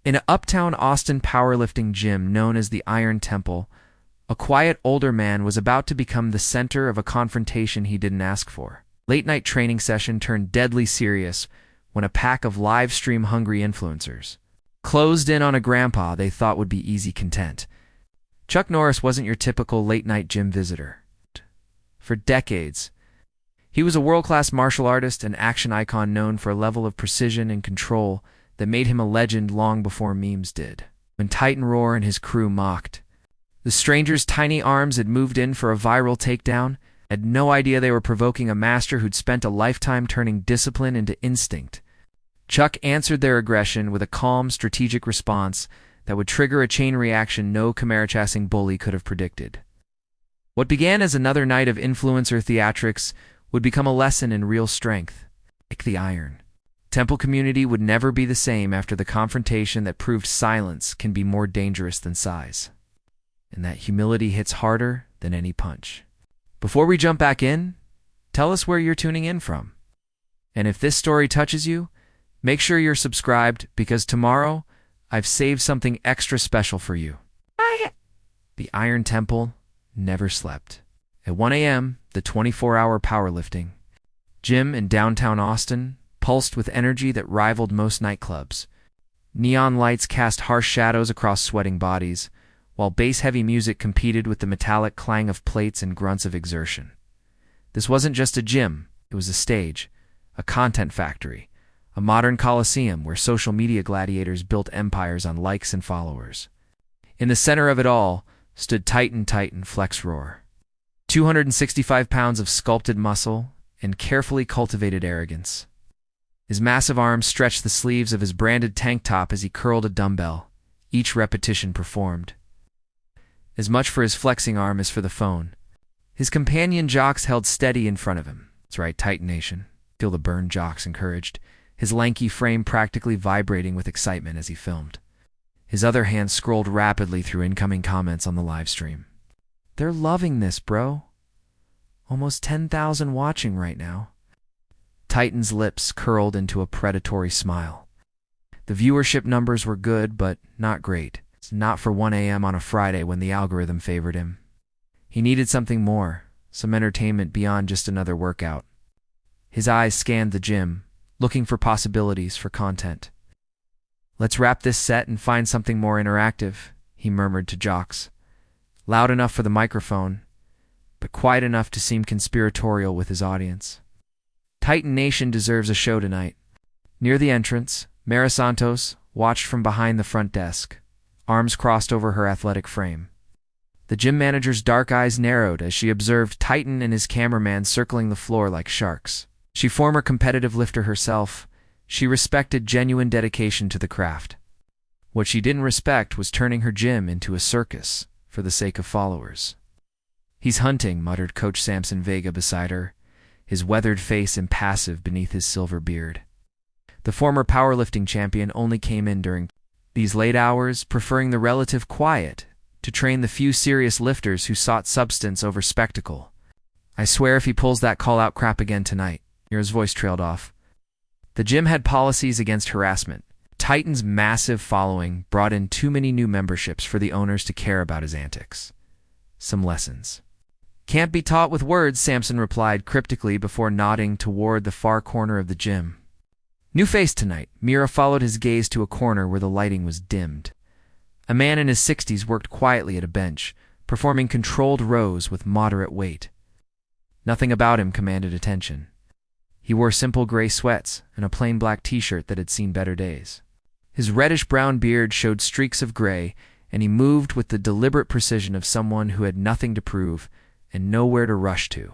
In an uptown Austin powerlifting gym known as the Iron Temple, a quiet older man was about to become the center of a confrontation he didn't ask for. Late-night training session turned deadly serious when a pack of live-stream-hungry influencers closed in on a grandpa they thought would be easy content. Chuck Norris wasn't your typical late-night gym visitor. For decades, he was a world-class martial artist and action icon known for a level of precision and control that made him a legend long before memes did. When Titan Roar and his crew mocked, the stranger's tiny arms had moved in for a viral takedown, had no idea they were provoking a master who'd spent a lifetime turning discipline into instinct. Chuck answered their aggression with a calm, strategic response that would trigger a chain reaction no Khmer-chasing bully could have predicted. What began as another night of influencer theatrics would become a lesson in real strength, like the Iron Temple community would never be the same after the confrontation that proved silence can be more dangerous than size. And that humility hits harder than any punch. Before we jump back in, tell us where you're tuning in from. And if this story touches you, make sure you're subscribed because tomorrow I've saved something extra special for you. The Iron Temple never slept. At 1 a.m., the 24-hour powerlifting gym in downtown Austin pulsed with energy that rivaled most nightclubs. Neon lights cast harsh shadows across sweating bodies, while bass-heavy music competed with the metallic clang of plates and grunts of exertion. This wasn't just a gym, it was a stage, a content factory, a modern coliseum where social media gladiators built empires on likes and followers. In the center of it all stood Titan Flex Roar. 265 pounds of sculpted muscle and carefully cultivated arrogance. His massive arms stretched the sleeves of his branded tank top as he curled a dumbbell, each repetition performed. As much for his flexing arm as for the phone. His companion jocks held steady in front of him. That's right, Titan Nation. Feel the burn, jocks encouraged, his lanky frame practically vibrating with excitement as he filmed. His other hand scrolled rapidly through incoming comments on the live stream. They're loving this, bro. Almost 10,000 watching right now. Titan's lips curled into a predatory smile. The viewership numbers were good, but not great. It's not for 1 a.m. on a Friday when the algorithm favored him. He needed something more, some entertainment beyond just another workout. His eyes scanned the gym, looking for possibilities for content. Let's wrap this set and find something more interactive, he murmured to jocks. Loud enough for the microphone, but quiet enough to seem conspiratorial with his audience. Titan Nation deserves a show tonight. Near the entrance, Mara Santos watched from behind the front desk, arms crossed over her athletic frame. The gym manager's dark eyes narrowed as she observed Titan and his cameraman circling the floor like sharks. She former competitive lifter herself, she respected genuine dedication to the craft. What she didn't respect was turning her gym into a circus for the sake of followers. He's hunting, muttered Coach Samson Vega beside her, his weathered face impassive beneath his silver beard. The former powerlifting champion only came in during these late hours, preferring the relative quiet to train the few serious lifters who sought substance over spectacle. I swear if he pulls that call-out crap again tonight. Mira's voice trailed off. The gym had policies against harassment. Titan's massive following brought in too many new memberships for the owners to care about his antics. Some lessons. Can't be taught with words, Samson replied cryptically before nodding toward the far corner of the gym. New face tonight. Mira followed his gaze to a corner where the lighting was dimmed. A man in his 60s worked quietly at a bench, performing controlled rows with moderate weight. Nothing about him commanded attention. He wore simple gray sweats and a plain black t-shirt that had seen better days. His reddish-brown beard showed streaks of gray, and he moved with the deliberate precision of someone who had nothing to prove and nowhere to rush to.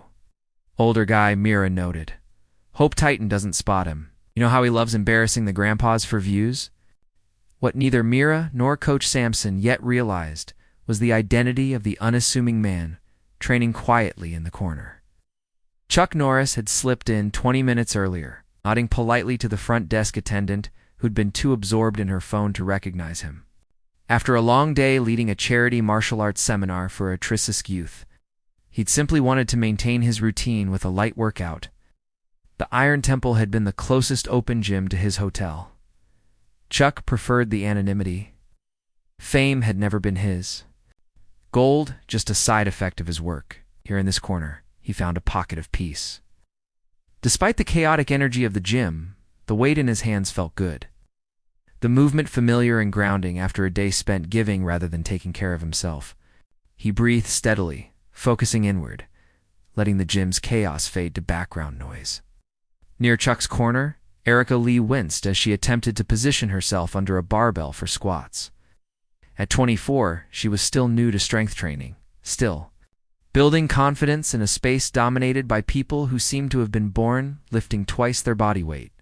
Older guy, Mira noted. Hope Titan doesn't spot him. You know how he loves embarrassing the grandpas for views? What neither Mira nor Coach Samson yet realized was the identity of the unassuming man training quietly in the corner. Chuck Norris had slipped in 20 minutes earlier, nodding politely to the front desk attendant who'd been too absorbed in her phone to recognize him. After a long day leading a charity martial arts seminar for at-risk youth, he'd simply wanted to maintain his routine with a light workout. The Iron Temple had been the closest open gym to his hotel. Chuck preferred the anonymity. Fame had never been his. Gold, just a side effect of his work. Here in this corner, he found a pocket of peace. Despite the chaotic energy of the gym, the weight in his hands felt good. The movement familiar and grounding after a day spent giving rather than taking care of himself. He breathed steadily, focusing inward, letting the gym's chaos fade to background noise. Near Chuck's corner, Erica Lee winced as she attempted to position herself under a barbell for squats. At 24, she was still new to strength training, still building confidence in a space dominated by people who seemed to have been born lifting twice their body weight.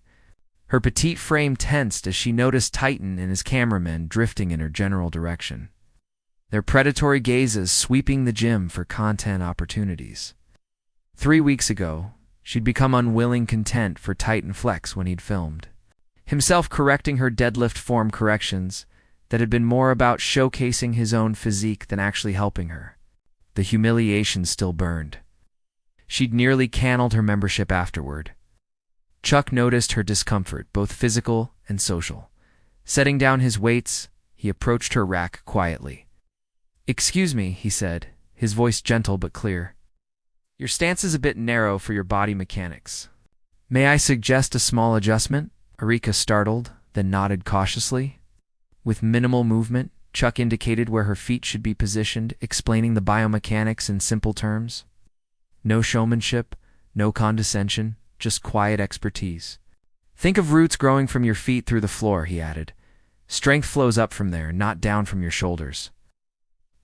Her petite frame tensed as she noticed Titan and his cameramen drifting in her general direction, their predatory gazes sweeping the gym for content opportunities. 3 weeks ago, she'd become unwilling content for Titan flex when he'd filmed, himself correcting her deadlift form corrections that had been more about showcasing his own physique than actually helping her. The humiliation still burned. She'd nearly canceled her membership afterward. Chuck noticed her discomfort, both physical and social. Setting down his weights, he approached her rack quietly. "Excuse me," he said, his voice gentle but clear. "Your stance is a bit narrow for your body mechanics. May I suggest a small adjustment?" Erica startled, then nodded cautiously. With minimal movement, Chuck indicated where her feet should be positioned, explaining the biomechanics in simple terms. No showmanship, no condescension, just quiet expertise. "Think of roots growing from your feet through the floor," he added. "Strength flows up from there, not down from your shoulders."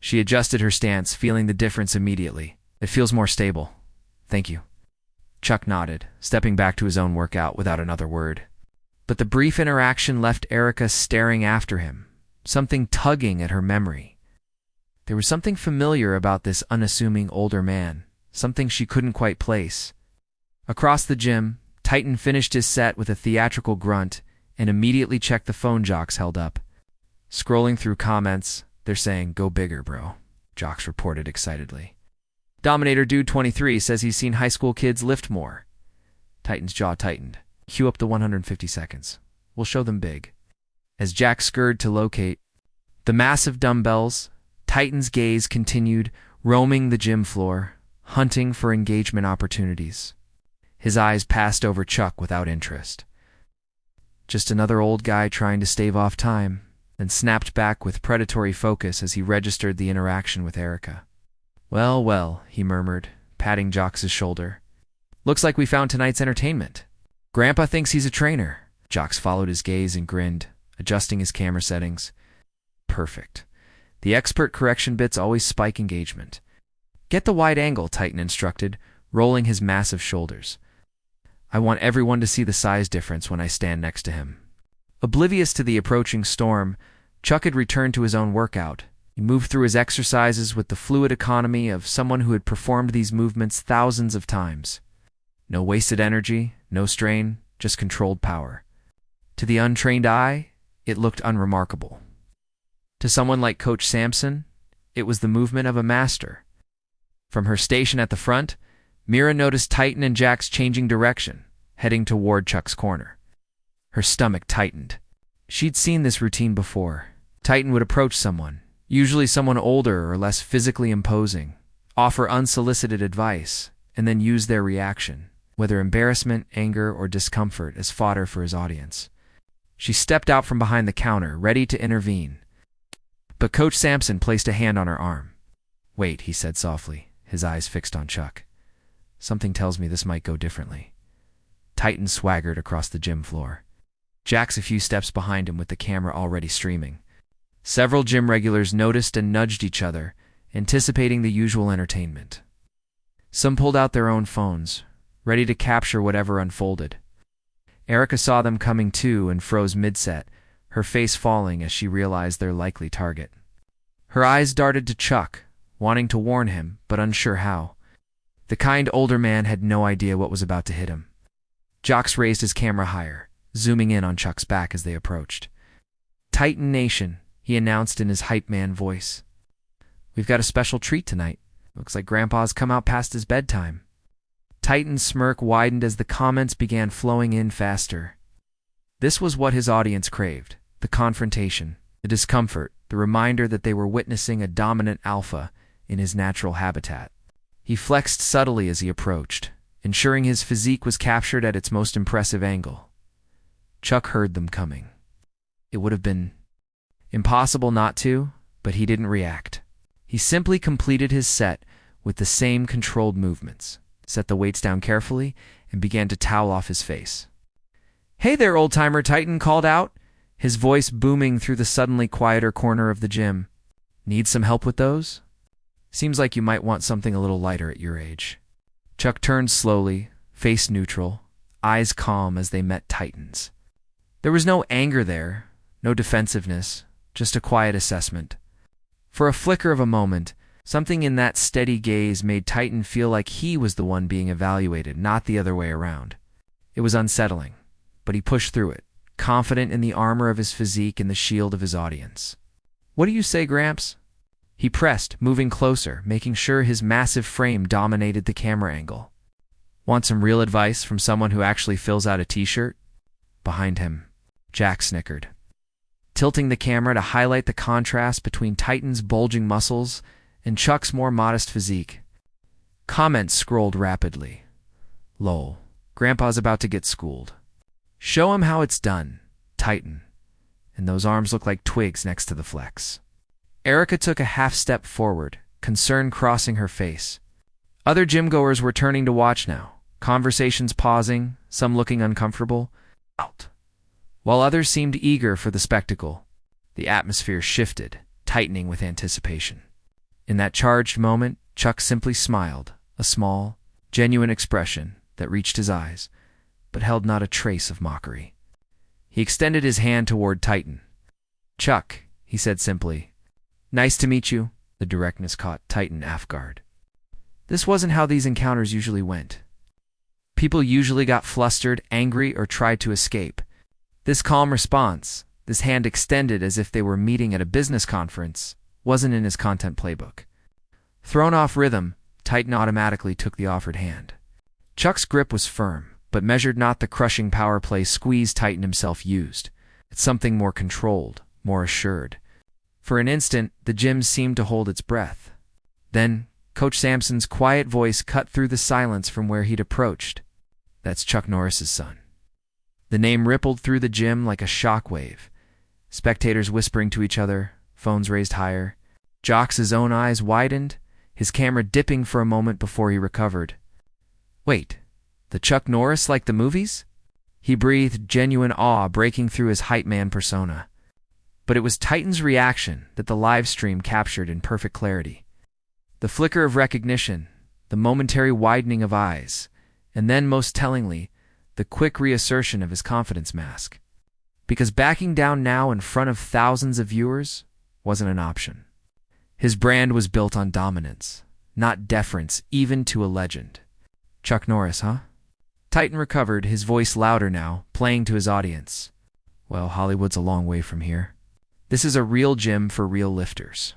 She adjusted her stance, feeling the difference immediately. "It feels more stable. Thank you." Chuck nodded, stepping back to his own workout without another word. But the brief interaction left Erica staring after him, something tugging at her memory. There was something familiar about this unassuming older man, something she couldn't quite place. Across the gym, Titan finished his set with a theatrical grunt and immediately checked the phone Jocks held up. Scrolling through comments, they're saying, "Go bigger, bro," Jocks reported excitedly. "Dominator Dude 23 says he's seen high school kids lift more." Titan's jaw tightened. "Cue up the 150 seconds. We'll show them big." As Jack scurried to locate the massive dumbbells, Titan's gaze continued, roaming the gym floor, hunting for engagement opportunities. His eyes passed over Chuck without interest. Just another old guy trying to stave off time, then snapped back with predatory focus as he registered the interaction with Erica. "Well, well," he murmured, patting Jocks' shoulder. "Looks like we found tonight's entertainment. Grandpa thinks he's a trainer." Jocks followed his gaze and grinned, adjusting his camera settings. "Perfect. The expert correction bits always spike engagement." "Get the wide angle," Titan instructed, rolling his massive shoulders. "I want everyone to see the size difference when I stand next to him." Oblivious to the approaching storm, Chuck had returned to his own workout. He moved through his exercises with the fluid economy of someone who had performed these movements thousands of times. No wasted energy, no strain, just controlled power. To the untrained eye, it looked unremarkable. To someone like Coach Sampson, it was the movement of a master. From her station at the front, Mira noticed Titan and Jax changing direction, heading toward Chuck's corner. Her stomach tightened. She'd seen this routine before. Titan would approach someone, usually someone older or less physically imposing, offer unsolicited advice, and then use their reaction, whether embarrassment, anger, or discomfort, as fodder for his audience. She stepped out from behind the counter, ready to intervene. But Coach Sampson placed a hand on her arm. "Wait," he said softly, his eyes fixed on Chuck. "Something tells me this might go differently." Titan swaggered across the gym floor. Jack's a few steps behind him with the camera already streaming. Several gym regulars noticed and nudged each other, anticipating the usual entertainment. Some pulled out their own phones, ready to capture whatever unfolded. Erica saw them coming too and froze mid-set, her face falling as she realized their likely target. Her eyes darted to Chuck, wanting to warn him, but unsure how. The kind older man had no idea what was about to hit him. Jocks raised his camera higher, zooming in on Chuck's back as they approached. "Titan Nation," he announced in his hype man voice. "We've got a special treat tonight. Looks like Grandpa's come out past his bedtime." Titan's smirk widened as the comments began flowing in faster. This was what his audience craved, The confrontation, the discomfort, the reminder that they were witnessing a dominant alpha in his natural habitat. He flexed subtly as he approached, ensuring his physique was captured at its most impressive angle. Chuck heard them coming. It would have been impossible not to, but he didn't react. He simply completed his set with the same controlled movements, set the weights down carefully, and began to towel off his face. "Hey there, old-timer," Titan called out, his voice booming through the suddenly quieter corner of the gym. "Need some help with those? Seems like you might want something a little lighter at your age." Chuck turned slowly, face neutral, eyes calm as they met Titan's. There was no anger there, no defensiveness, just a quiet assessment. For a flicker of a moment, something in that steady gaze made Titan feel like he was the one being evaluated, not the other way around. It was unsettling, but he pushed through it, confident in the armor of his physique and the shield of his audience. "What do you say, Gramps?" He pressed, moving closer, making sure his massive frame dominated the camera angle. "Want some real advice from someone who actually fills out a t-shirt?" Behind him, Jack snickered, tilting the camera to highlight the contrast between Titan's bulging muscles and Chuck's more modest physique. Comments scrolled rapidly. "Lol, Grandpa's about to get schooled. Show him how it's done, Titan." And those arms look like twigs next to the flex. Erica took a half step forward, concern crossing her face. Other gym-goers were turning to watch now, conversations pausing, some looking uncomfortable. While others seemed eager for the spectacle, the atmosphere shifted, tightening with anticipation. In that charged moment, Chuck simply smiled, a small, genuine expression that reached his eyes, but held not a trace of mockery. He extended his hand toward Titan. "Chuck," he said simply. "Nice to meet you." The directness caught Titan off guard. This wasn't how these encounters usually went. People usually got flustered, angry, or tried to escape. This calm response, this hand extended as if they were meeting at a business conference, wasn't in his content playbook. Thrown off rhythm, Titan automatically took the offered hand. Chuck's grip was firm, but measured not the crushing power play squeeze Titan himself used. It's something more controlled, more assured. For an instant, the gym seemed to hold its breath. Then, Coach Sampson's quiet voice cut through the silence from where he'd approached. "That's Chuck Norris's son." The name rippled through the gym like a shockwave. Spectators whispering to each other, phones raised higher. Jox's own eyes widened, his camera dipping for a moment before he recovered. "Wait, the Chuck Norris like the movies?" He breathed, genuine awe breaking through his hype man persona. But it was Titan's reaction that the live stream captured in perfect clarity. The flicker of recognition, the momentary widening of eyes, and then, most tellingly, the quick reassertion of his confidence mask. Because backing down now in front of thousands of viewers wasn't an option. His brand was built on dominance, not deference even to a legend. "Chuck Norris, huh?" Titan recovered, his voice louder now, playing to his audience. "Well, Hollywood's a long way from here. This is a real gym for real lifters."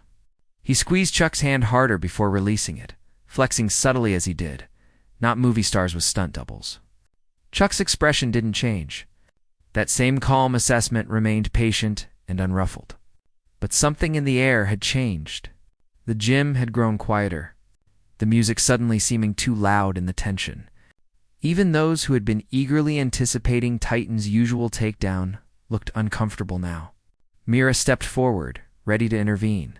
He squeezed Chuck's hand harder before releasing it, flexing subtly as he did, not movie stars with stunt doubles. Chuck's expression didn't change. That same calm assessment remained patient and unruffled. But something in the air had changed. The gym had grown quieter, the music suddenly seeming too loud in the tension. Even those who had been eagerly anticipating Titan's usual takedown looked uncomfortable now. Mira stepped forward, ready to intervene.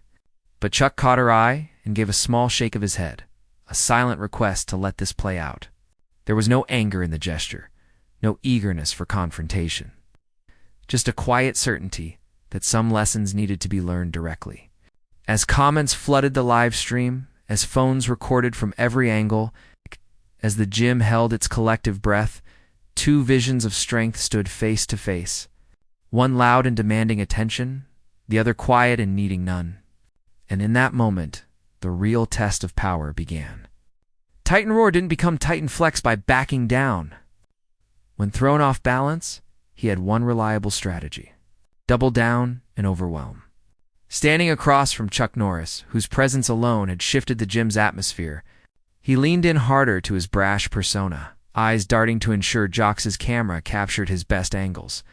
But Chuck caught her eye and gave a small shake of his head, a silent request to let this play out. There was no anger in the gesture, no eagerness for confrontation. Just a quiet certainty that some lessons needed to be learned directly. As comments flooded the live stream, as phones recorded from every angle, as the gym held its collective breath, two visions of strength stood face to face. One loud and demanding attention, the other quiet and needing none. And in that moment, the real test of power began. Titan Roar didn't become Titan Flex by backing down. When thrown off balance, he had one reliable strategy: double down and overwhelm. Standing across from Chuck Norris, whose presence alone had shifted the gym's atmosphere, he leaned in harder to his brash persona, eyes darting to ensure Jox's camera captured his best angles.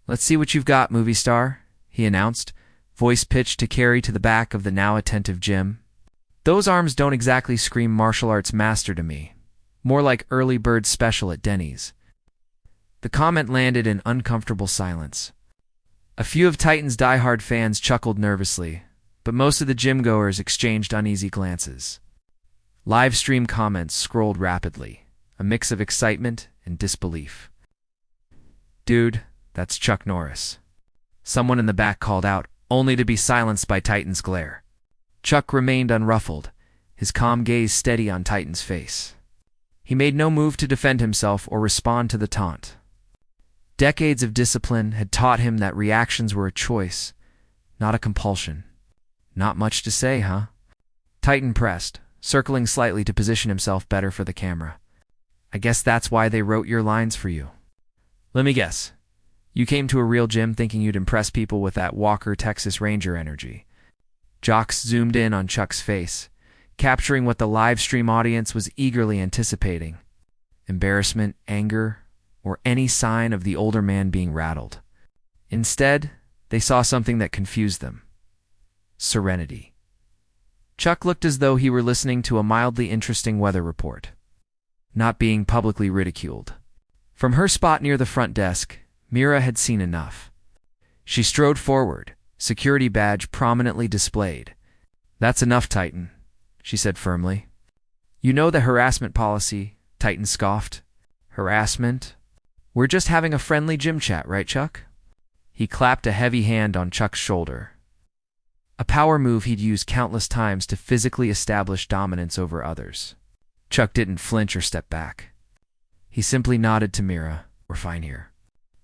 "Let's see what you've got, movie star," he announced, voice pitched to carry to the back of the now attentive Jim. "Those arms don't exactly scream martial arts master to me. More like early bird special at Denny's." The comment landed in uncomfortable silence. A few of Titan's diehard fans chuckled nervously, but most of the gym-goers exchanged uneasy glances. Live stream comments scrolled rapidly, a mix of excitement and disbelief. "Dude, that's Chuck Norris," someone in the back called out, only to be silenced by Titan's glare. Chuck remained unruffled, his calm gaze steady on Titan's face. He made no move to defend himself or respond to the taunt. Decades of discipline had taught him that reactions were a choice, not a compulsion. "Not much to say, huh?" Titan pressed, circling slightly to position himself better for the camera. "I guess that's why they wrote your lines for you. Let me guess. You came to a real gym thinking you'd impress people with that Walker Texas Ranger energy." Jocks zoomed in on Chuck's face, capturing what the live stream audience was eagerly anticipating: embarrassment, anger, or any sign of the older man being rattled. Instead, they saw something that confused them: serenity. Chuck looked as though he were listening to a mildly interesting weather report, not being publicly ridiculed. From her spot near the front desk, Mira had seen enough. She strode forward, security badge prominently displayed. "That's enough, Titan," she said firmly. "You know the harassment policy," Titan scoffed. "Harassment? We're just having a friendly gym chat, right, Chuck?" He clapped a heavy hand on Chuck's shoulder, a power move he'd used countless times to physically establish dominance over others. Chuck didn't flinch or step back. He simply nodded to Mira. "We're fine here."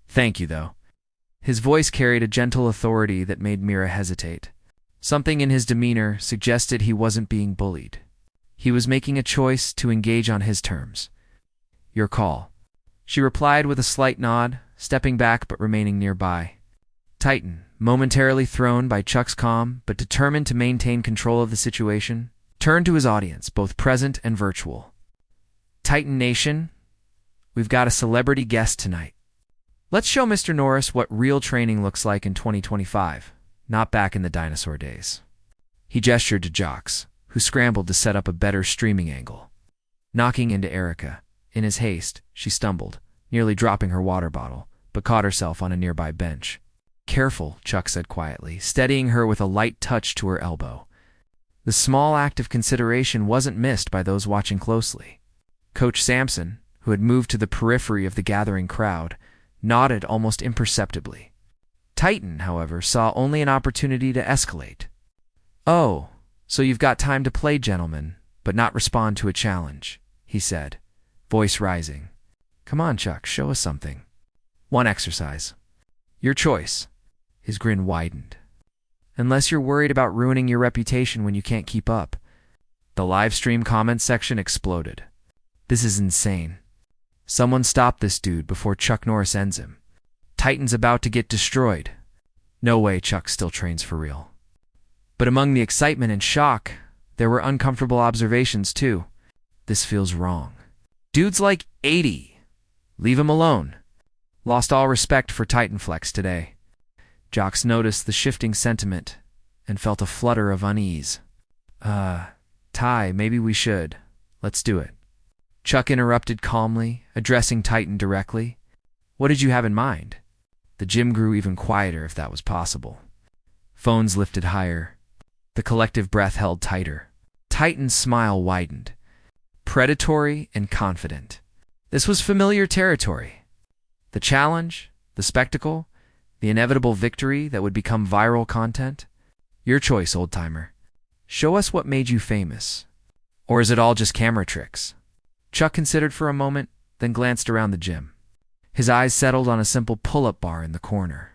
"Thank you, though." His voice carried a gentle authority that made Mira hesitate. Something in his demeanor suggested he wasn't being bullied. He was making a choice to engage on his terms. "Your call," she replied with a slight nod, stepping back but remaining nearby. Titan, momentarily thrown by Chuck's calm but determined to maintain control of the situation, turned to his audience, both present and virtual. "Titan Nation, we've got a celebrity guest tonight. Let's show Mr. Norris what real training looks like in 2025, not back in the dinosaur days." He gestured to Jocks, who scrambled to set up a better streaming angle. Knocking into Erica. In his haste, she stumbled, nearly dropping her water bottle, but caught herself on a nearby bench. "Careful," Chuck said quietly, steadying her with a light touch to her elbow. The small act of consideration wasn't missed by those watching closely. Coach Sampson, who had moved to the periphery of the gathering crowd, nodded almost imperceptibly. Titan, however, saw only an opportunity to escalate. "Oh, so you've got time to play, gentlemen, but not respond to a challenge," he said, voice rising. "Come on, Chuck, show us something. One exercise. Your choice." His grin widened. "Unless you're worried about ruining your reputation when you can't keep up." The live stream comments section exploded. "This is insane. Someone stop this dude before Chuck Norris ends him. Titan's about to get destroyed. No way Chuck still trains for real." But among the excitement and shock, there were uncomfortable observations too. "This feels wrong. Dude's like 80. Leave him alone." Lost all respect for Titan Flex today. Jocks noticed the shifting sentiment and felt a flutter of unease. Ty, maybe we should. Let's do it." Chuck interrupted calmly, addressing Titan directly. "What did you have in mind?" The gym grew even quieter, if that was possible. Phones lifted higher. The collective breath held tighter. Titan's smile widened, predatory and confident. This was familiar territory. The challenge, the spectacle, the inevitable victory that would become viral content. Your choice, old-timer. Show us what made you famous. Or is it all just camera tricks? Chuck considered for a moment, then glanced around the gym. His eyes settled on a simple pull-up bar in the corner.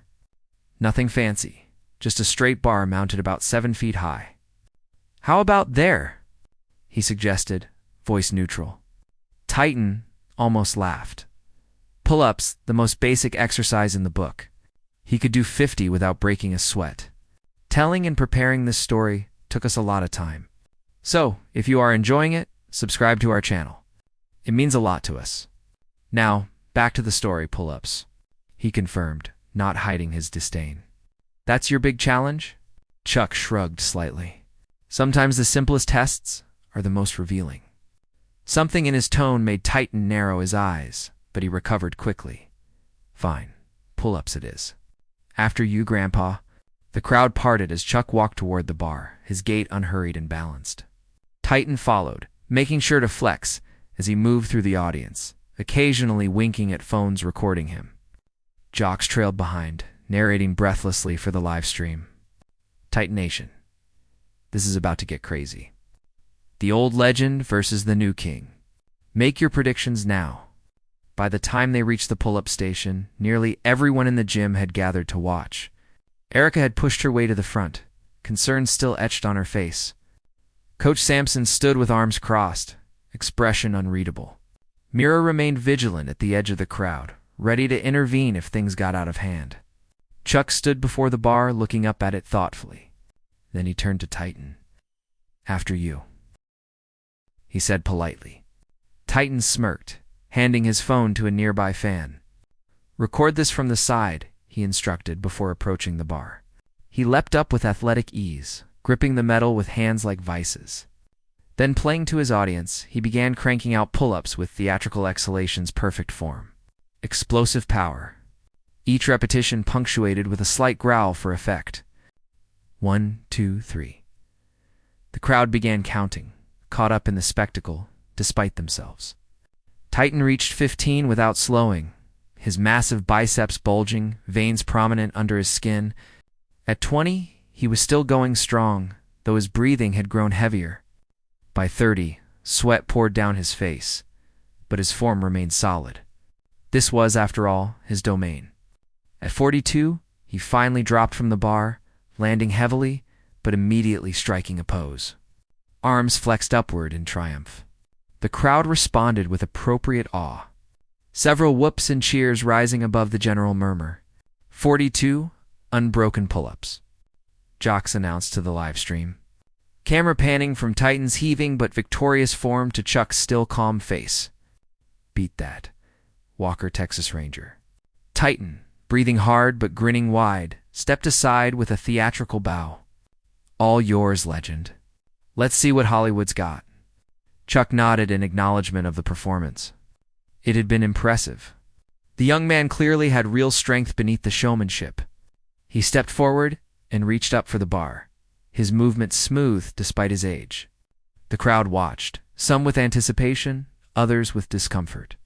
Nothing fancy, just a straight bar mounted about 7 feet high. "How about there?" he suggested, voice neutral. Titan almost laughed. Pull-ups, the most basic exercise in the book. He could do 50 without breaking a sweat. Telling and preparing this story took us a lot of time. So, if you are enjoying it, subscribe to our channel. It means a lot to us. Now, back to the story, pull-ups, he confirmed, not hiding his disdain. That's your big challenge? Chuck shrugged slightly. Sometimes the simplest tests are the most revealing. Something in his tone made Titan narrow his eyes, but he recovered quickly. Fine, pull-ups it is. After you, Grandpa. The crowd parted as Chuck walked toward the bar, his gait unhurried and balanced. Titan followed, making sure to flex as he moved through the audience, occasionally winking at phones recording him. Jocks trailed behind, narrating breathlessly for the live stream. Titan Nation. This is about to get crazy. The old legend versus the new king. Make your predictions now. By the time they reached the pull-up station, nearly everyone in the gym had gathered to watch. Erica had pushed her way to the front, concern still etched on her face. Coach Sampson stood with arms crossed, expression unreadable. Mira remained vigilant at the edge of the crowd, ready to intervene if things got out of hand. Chuck stood before the bar, looking up at it thoughtfully. Then he turned to Titan. After you, he said politely. Titan smirked, handing his phone to a nearby fan. Record this from the side, he instructed before approaching the bar. He leapt up with athletic ease, gripping the metal with hands like vices. Then, playing to his audience, he began cranking out pull-ups with theatrical exhalation's perfect form. Explosive power. Each repetition punctuated with a slight growl for effect. 1, 2, 3. The crowd began counting, caught up in the spectacle, despite themselves. Titan reached 15 without slowing, his massive biceps bulging, veins prominent under his skin. At 20, he was still going strong, though his breathing had grown heavier. By 30, sweat poured down his face, but his form remained solid. This was, after all, his domain. At 42, he finally dropped from the bar, landing heavily, but immediately striking a pose. Arms flexed upward in triumph. The crowd responded with appropriate awe. Several whoops and cheers rising above the general murmur. 42 unbroken pull-ups, Jocks announced to the live stream. Camera panning from Titan's heaving but victorious form to Chuck's still calm face. Beat that, Walker, Texas Ranger. Titan, breathing hard but grinning wide, stepped aside with a theatrical bow. All yours, legend. Let's see what Hollywood's got. Chuck nodded in acknowledgement of the performance. It had been impressive. The young man clearly had real strength beneath the showmanship. He stepped forward and reached up for the bar, his movements smooth despite his age. The crowd watched, some with anticipation, others with discomfort.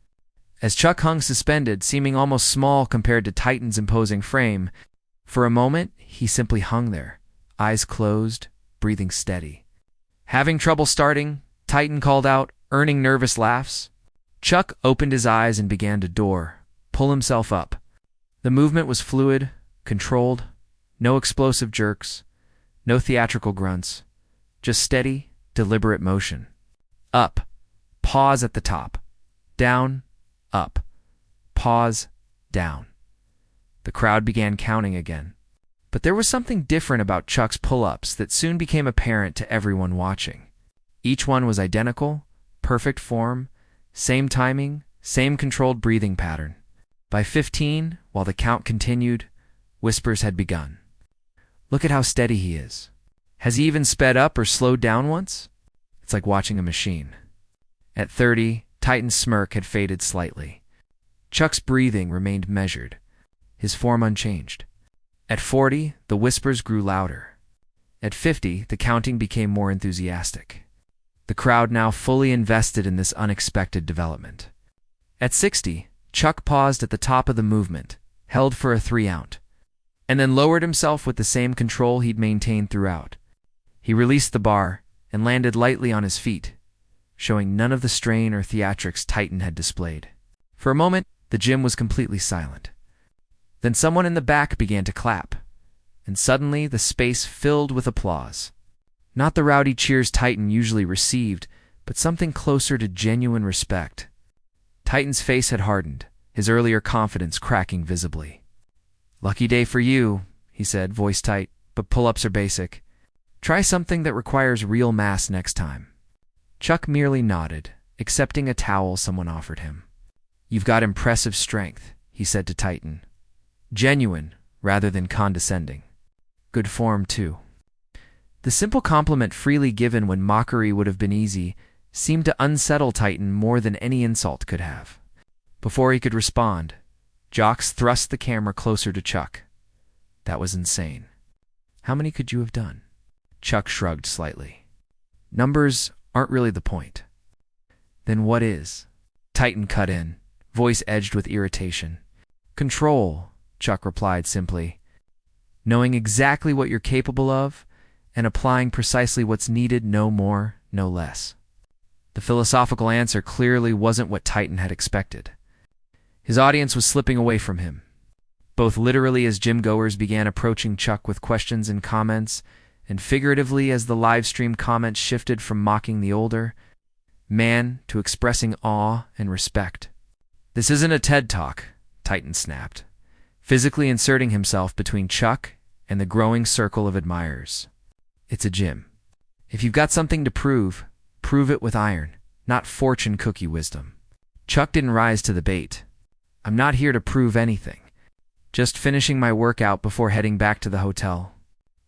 As Chuck hung suspended, seeming almost small compared to Titan's imposing frame, for a moment he simply hung there, eyes closed, breathing steady. Having trouble starting, Titan called out, earning nervous laughs. Chuck opened his eyes and began to pull himself up. The movement was fluid, controlled, no explosive jerks, no theatrical grunts, just steady, deliberate motion. Up, pause at the top, down, up, pause, down. The crowd began counting again. But there was something different about Chuck's pull-ups that soon became apparent to everyone watching. Each one was identical, perfect form, same timing, same controlled breathing pattern. By 15, while the count continued, whispers had begun. Look at how steady he is. Has he even sped up or slowed down once? It's like watching a machine. At 30, Titan's smirk had faded slightly. Chuck's breathing remained measured, his form unchanged. At 40, the whispers grew louder. At 50, the counting became more enthusiastic. The crowd now fully invested in this unexpected development. At 60, Chuck paused at the top of the movement, held for a 3-count, and then lowered himself with the same control he'd maintained throughout. He released the bar and landed lightly on his feet, showing none of the strain or theatrics Titan had displayed. For a moment, the gym was completely silent. Then someone in the back began to clap, and suddenly the space filled with applause. Not the rowdy cheers Titan usually received, but something closer to genuine respect. Titan's face had hardened, his earlier confidence cracking visibly. Lucky day for you, he said, voice tight, but pull-ups are basic. Try something that requires real mass next time. Chuck merely nodded, accepting a towel someone offered him. You've got impressive strength, he said to Titan. genuine rather than condescending. Good form, too. The simple compliment freely given when mockery would have been easy seemed to unsettle Titan more than any insult could have. Before he could respond, Jocks thrust the camera closer to Chuck. That was insane. How many could you have done? Chuck shrugged slightly. Numbers aren't really the point. Then what is? Titan cut in, voice edged with irritation. Control, Chuck replied simply. Knowing exactly what you're capable of and applying precisely what's needed, no more, no less. The philosophical answer clearly wasn't what Titan had expected. His audience was slipping away from him, both literally as gym-goers began approaching Chuck with questions and comments, and figuratively as the live-stream comments shifted from mocking the older man to expressing awe and respect. This isn't a TED Talk, Titan snapped, physically inserting himself between Chuck and the growing circle of admirers. It's a gym. If you've got something to prove, prove it with iron, not fortune cookie wisdom. Chuck didn't rise to the bait. I'm not here to prove anything. Just finishing my workout before heading back to the hotel.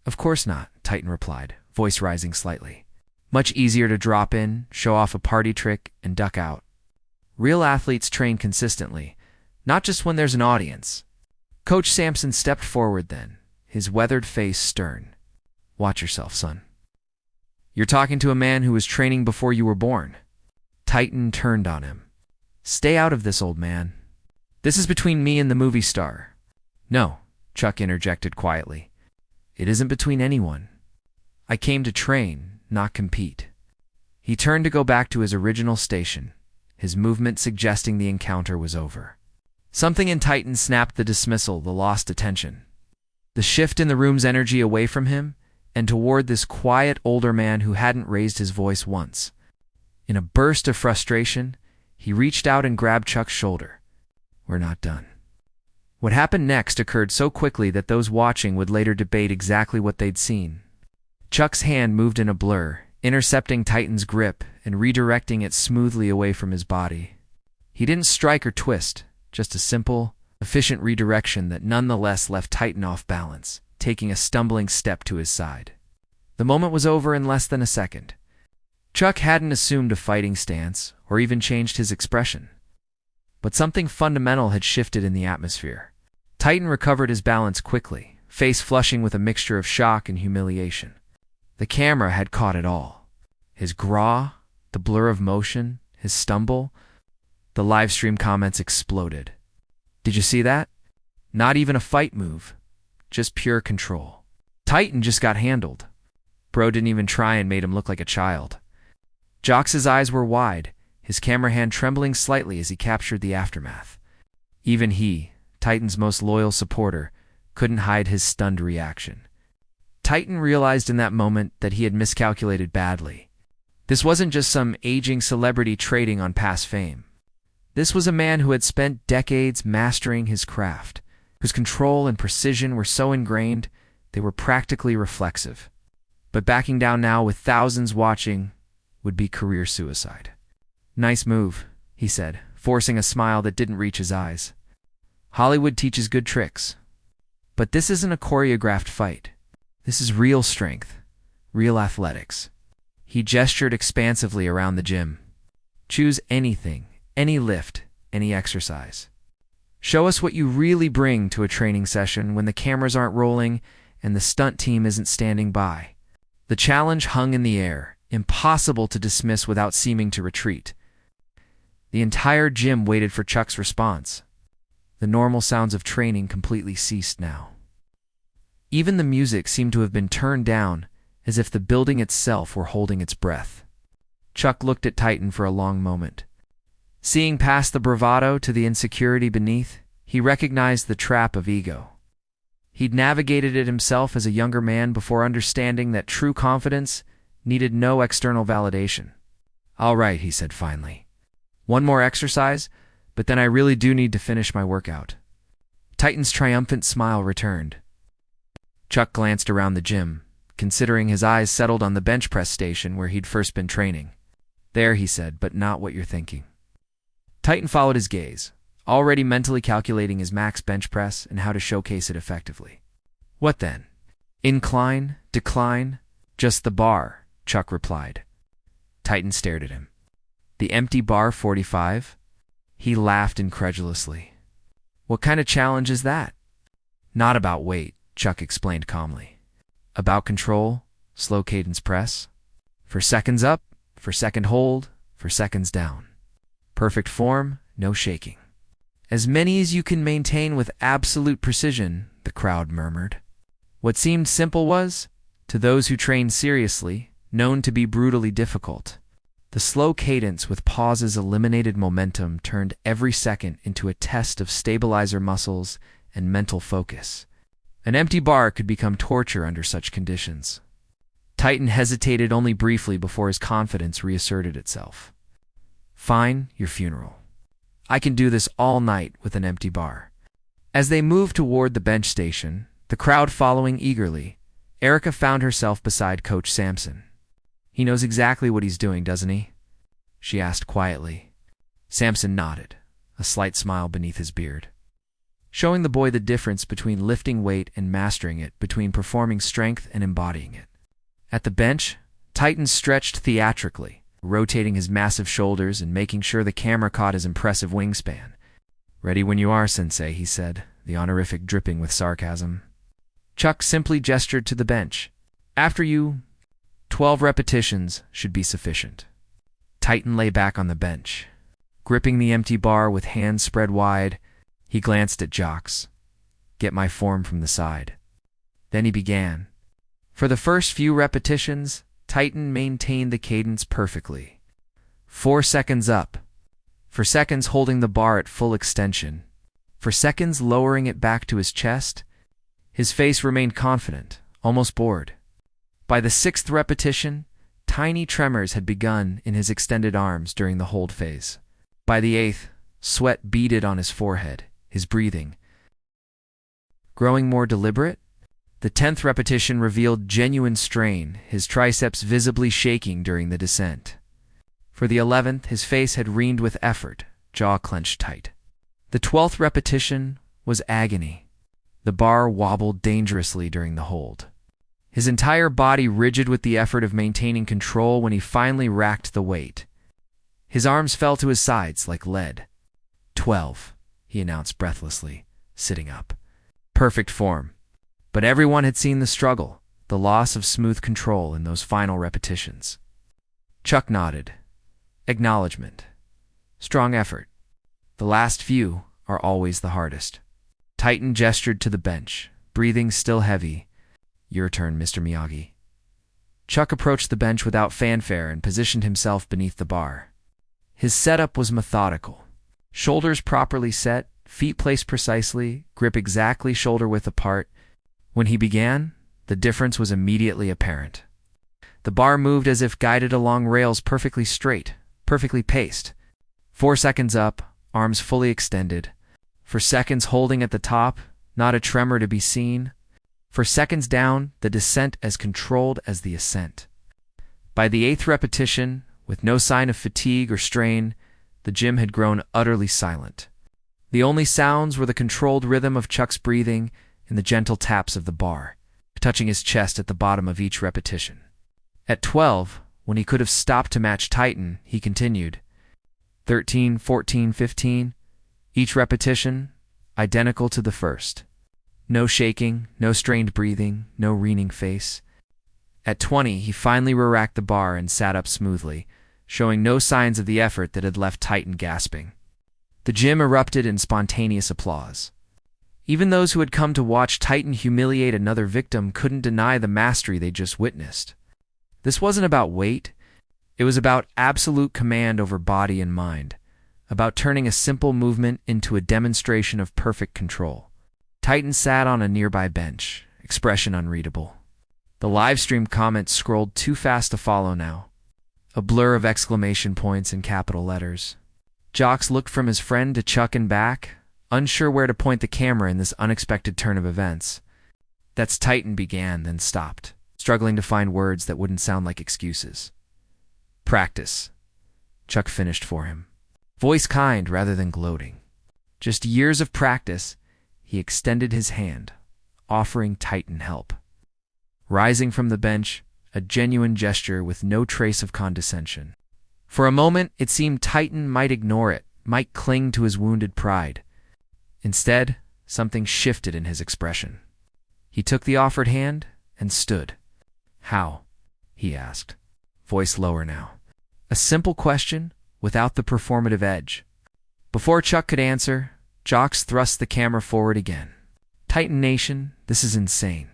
Of course not, Titan replied, voice rising slightly. Much easier to drop in, show off a party trick, and duck out. Real athletes train consistently, not just when there's an audience. Coach Sampson stepped forward then, his weathered face stern. Watch yourself, son. You're talking to a man who was training before you were born. Titan turned on him. Stay out of this, old man. This is between me and the movie star. No, Chuck interjected quietly. It isn't between anyone. I came to train, not compete. He turned to go back to his original station, his movement suggesting the encounter was over. Something in Titan snapped the dismissal, the lost attention. The shift in the room's energy away from him and toward this quiet older man who hadn't raised his voice once. In a burst of frustration, he reached out and grabbed Chuck's shoulder. We're not done. What happened next occurred so quickly that those watching would later debate exactly what they'd seen. Chuck's hand moved in a blur, intercepting Titan's grip and redirecting it smoothly away from his body. He didn't strike or twist, just a simple, efficient redirection that nonetheless left Titan off balance, taking a stumbling step to his side. The moment was over in less than a second. Chuck hadn't assumed a fighting stance or even changed his expression. But something fundamental had shifted in the atmosphere. Titan recovered his balance quickly, face flushing with a mixture of shock and humiliation. The camera had caught it all. His graw, the blur of motion, his stumble. The live stream comments exploded. Did you see that? Not even a fight move. Just pure control. Titan just got handled. Bro didn't even try and made him look like a child. Jocks's eyes were wide, his camera hand trembling slightly as he captured the aftermath. Even he, Titan's most loyal supporter, couldn't hide his stunned reaction. Titan realized in that moment that he had miscalculated badly. This wasn't just some aging celebrity trading on past fame. This was a man who had spent decades mastering his craft, whose control and precision were so ingrained they were practically reflexive. But backing down now with thousands watching would be career suicide. Nice move, he said, forcing a smile that didn't reach his eyes. Hollywood teaches good tricks. But this isn't a choreographed fight. This is real strength, real athletics. He gestured expansively around the gym. Choose anything, any lift, any exercise. Show us what you really bring to a training session when the cameras aren't rolling and the stunt team isn't standing by. The challenge hung in the air, impossible to dismiss without seeming to retreat. The entire gym waited for Chuck's response. The normal sounds of training completely ceased now. Even the music seemed to have been turned down, as if the building itself were holding its breath. Chuck looked at Titan for a long moment. Seeing past the bravado to the insecurity beneath, he recognized the trap of ego. He'd navigated it himself as a younger man before understanding that true confidence needed no external validation. All right, he said finally. One more exercise, but then I really do need to finish my workout. Titan's triumphant smile returned. Chuck glanced around the gym, considering his eyes settled on the bench press station where he'd first been training. There, he said, but not what you're thinking. Titan followed his gaze. already mentally calculating his max bench press and how to showcase it effectively. What then? Incline? Decline? Just the bar, Chuck replied. Titan stared at him. The empty bar 45? He laughed incredulously. What kind of challenge is that? Not about weight, Chuck explained calmly. About control, slow cadence press. For seconds up, for second hold, for seconds down. Perfect form, no shaking. As many as you can maintain with absolute precision, the crowd murmured. What seemed simple was, to those who trained seriously, known to be brutally difficult. The slow cadence with pauses eliminated momentum turned every second into a test of stabilizer muscles and mental focus. An empty bar could become torture under such conditions. Titan hesitated only briefly before his confidence reasserted itself. Fine, your funeral. I can do this all night with an empty bar. As they moved toward the bench station, the crowd following eagerly, Erica found herself beside Coach Sampson. He knows exactly what he's doing, doesn't he? She asked quietly. Sampson nodded, a slight smile beneath his beard, showing the boy the difference between lifting weight and mastering it, between performing strength and embodying it. At the bench, Titan stretched theatrically, rotating his massive shoulders and making sure the camera caught his impressive wingspan. Ready when you are, Sensei, he said, the honorific dripping with sarcasm. Chuck simply gestured to the bench. After you, 12 repetitions should be sufficient. Titan lay back on the bench. Gripping the empty bar with hands spread wide, he glanced at Jocks. Get my form from the side. Then he began. For the first few repetitions, Titan maintained the cadence perfectly. 4 seconds up. For seconds holding the bar at full extension. For seconds lowering it back to his chest. His face remained confident, almost bored. By the 6th repetition, tiny tremors had begun in his extended arms during the hold phase. By the 8th, sweat beaded on his forehead, his breathing growing more deliberate. The 10th repetition revealed genuine strain, his triceps visibly shaking during the descent. For the 11th, his face had reamed with effort, jaw clenched tight. The 12th repetition was agony. The bar wobbled dangerously during the hold. His entire body rigid with the effort of maintaining control when he finally racked the weight. His arms fell to his sides like lead. 12, he announced breathlessly, sitting up. Perfect form. But everyone had seen the struggle, the loss of smooth control in those final repetitions. Chuck nodded. Acknowledgement. Strong effort. The last few are always the hardest. Titan gestured to the bench, breathing still heavy. Your turn, Mr. Miyagi. Chuck approached the bench without fanfare and positioned himself beneath the bar. His setup was methodical. Shoulders properly set, feet placed precisely, grip exactly shoulder-width apart. When he began, the difference was immediately apparent. The bar moved as if guided along rails perfectly straight, perfectly paced. 4 seconds up, arms fully extended. For seconds holding at the top, not a tremor to be seen. For seconds down, the descent as controlled as the ascent. By the 8th repetition, with no sign of fatigue or strain, the gym had grown utterly silent. The only sounds were the controlled rhythm of Chuck's breathing and the gentle taps of the bar, touching his chest at the bottom of each repetition. At 12, when he could have stopped to match Titan, he continued. 13, 14, 15, each repetition identical to the first. No shaking, no strained breathing, no wringing face. At 20, he finally racked the bar and sat up smoothly, showing no signs of the effort that had left Titan gasping. The gym erupted in spontaneous applause. Even those who had come to watch Titan humiliate another victim couldn't deny the mastery they just witnessed. This wasn't about weight. It was about absolute command over body and mind, about turning a simple movement into a demonstration of perfect control. Titan sat on a nearby bench, expression unreadable. The livestream comments scrolled too fast to follow now. A blur of exclamation points in capital letters. Jocks looked from his friend to Chuck and back, unsure where to point the camera in this unexpected turn of events. That's Titan began, then stopped, struggling to find words that wouldn't sound like excuses. Practice. Chuck finished for him. Voice kind rather than gloating. Just years of practice, he extended his hand, offering Titan help. Rising from the bench, a genuine gesture with no trace of condescension. For a moment, it seemed Titan might ignore it, might cling to his wounded pride. Instead, something shifted in his expression. He took the offered hand and stood. "How?" he asked, voice lower now. A simple question without the performative edge. Before Chuck could answer, Jocks thrust the camera forward again. "Titan Nation, this is insane.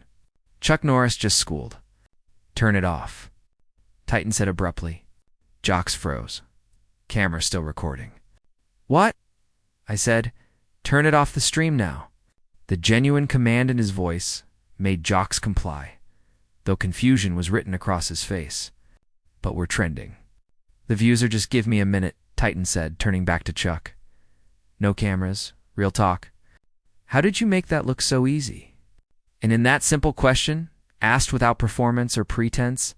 Chuck Norris just schooled. Turn it off," Titan said abruptly. Jocks froze. Camera still recording. "What?" I said. "Turn it off the stream now." The genuine command in his voice made Jocks comply, though confusion was written across his face. "But we're trending." "The views are just give me a minute," Titan said, turning back to Chuck. "No cameras, real talk. How did you make that look so easy?" And in that simple question, asked without performance or pretense,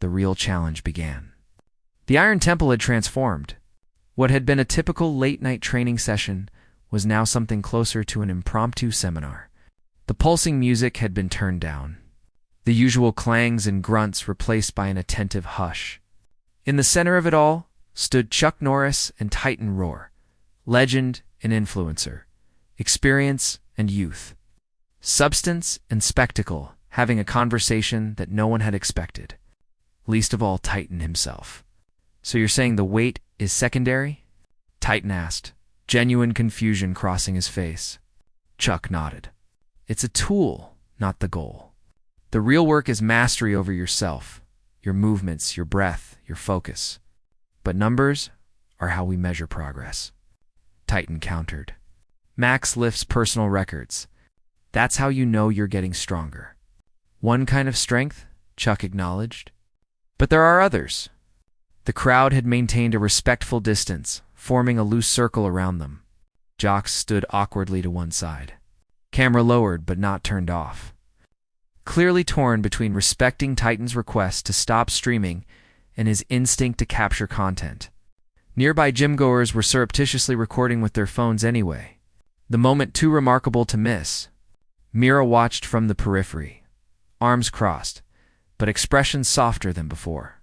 the real challenge began. The Iron Temple had transformed. What had been a typical late-night training session was now something closer to an impromptu seminar. The pulsing music had been turned down, the usual clangs and grunts replaced by an attentive hush. In the center of it all stood Chuck Norris and Titan Roar, legend and influencer, experience and youth, substance and spectacle, having a conversation that no one had expected, least of all Titan himself. "So you're saying the weight is secondary?" Titan asked, genuine confusion crossing his face. Chuck nodded. "It's a tool, not the goal. The real work is mastery over yourself, your movements, your breath, your focus. But numbers are how we measure progress." Titan countered. "Max lifts personal records. That's how you know you're getting stronger." "One kind of strength," Chuck acknowledged. "But there are others." The crowd had maintained a respectful distance, forming a loose circle around them. Jocks stood awkwardly to one side. Camera lowered but not turned off. Clearly torn between respecting Titan's request to stop streaming and his instinct to capture content. Nearby gym-goers were surreptitiously recording with their phones anyway. The moment too remarkable to miss. Mira watched from the periphery, arms crossed, but expressions softer than before.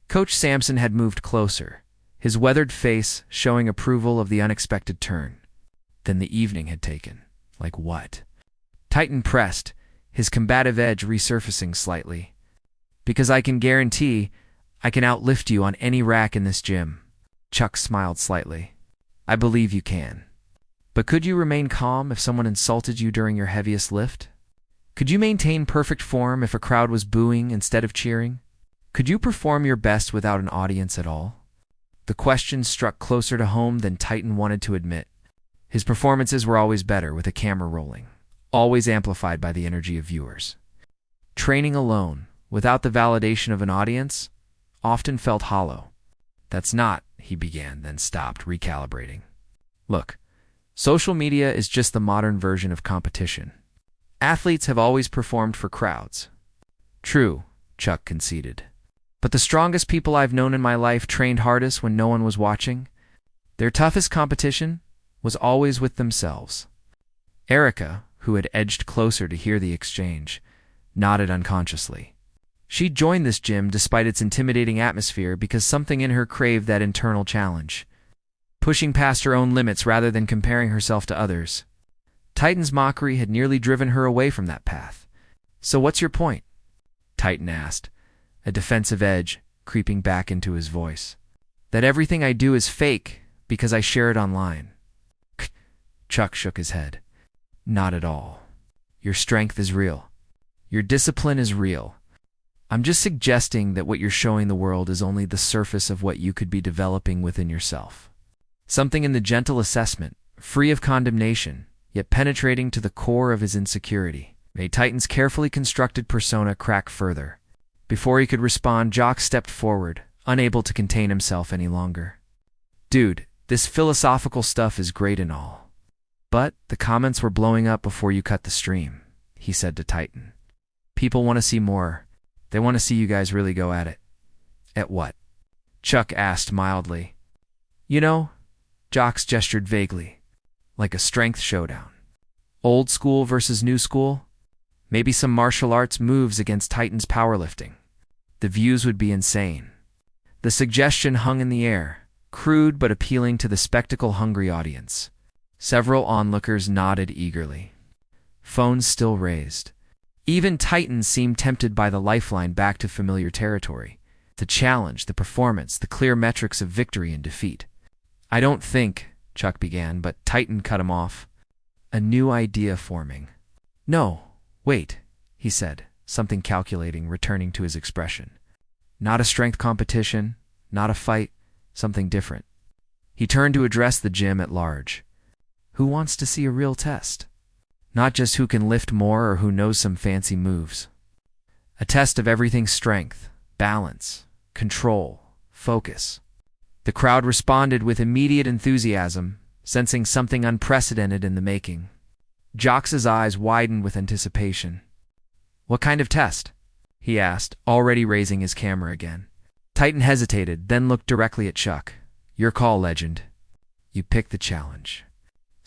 Coach Sampson had moved closer, his weathered face showing approval of the unexpected turn. Then the evening had taken. Like what? Titan pressed, his combative edge resurfacing slightly. "Because I can guarantee I can outlift you on any rack in this gym." Chuck smiled slightly. "I believe you can. But could you remain calm if someone insulted you during your heaviest lift? Could you maintain perfect form if a crowd was booing instead of cheering? Could you perform your best without an audience at all?" The question struck closer to home than Titan wanted to admit. His performances were always better with a camera rolling, always amplified by the energy of viewers. Training alone, without the validation of an audience, often felt hollow. "That's not," he began, then stopped, recalibrating. "Look, social media is just the modern version of competition. Athletes have always performed for crowds." "True," Chuck conceded. "But the strongest people I've known in my life trained hardest when no one was watching. Their toughest competition was always with themselves." Erica, who had edged closer to hear the exchange, nodded unconsciously. She'd joined this gym despite its intimidating atmosphere because something in her craved that internal challenge, pushing past her own limits rather than comparing herself to others. Titan's mockery had nearly driven her away from that path. "So what's your point?" Titan asked, a defensive edge creeping back into his voice. "That everything I do is fake because I share it online." Chuck shook his head. "Not at all. Your strength is real. Your discipline is real. I'm just suggesting that what you're showing the world is only the surface of what you could be developing within yourself. Something in the gentle assessment, free of condemnation, yet penetrating to the core of his insecurity, made Titan's carefully constructed persona crack further. Before he could respond, Jock stepped forward, unable to contain himself any longer. "Dude, this philosophical stuff is great and all. But the comments were blowing up before you cut the stream," he said to Titan. "People want to see more. They want to see you guys really go at it." "At what?" Chuck asked mildly. "You know," Jocks gestured vaguely. like a strength showdown. Old school versus new school? Maybe some martial arts moves against Titan's powerlifting. The views would be insane. The suggestion hung in the air, crude but appealing to the spectacle-hungry audience. Several onlookers nodded eagerly. Phones still raised. Even Titan seemed tempted by the lifeline back to familiar territory. The challenge, the performance, the clear metrics of victory and defeat. "I don't think," Chuck began, but Titan cut him off. A new idea forming. "No, wait," he said, something calculating returning to his expression. "Not a strength competition, not a fight, something different." He turned to address the gym at large. "Who wants to see a real test? Not just who can lift more or who knows some fancy moves. A test of everything's strength, balance, control, focus." The crowd responded with immediate enthusiasm, sensing something unprecedented in the making. Jox's eyes widened with anticipation. "What kind of test?" he asked, already raising his camera again. Titan hesitated, then looked directly at Chuck. "Your call, legend. You pick the challenge.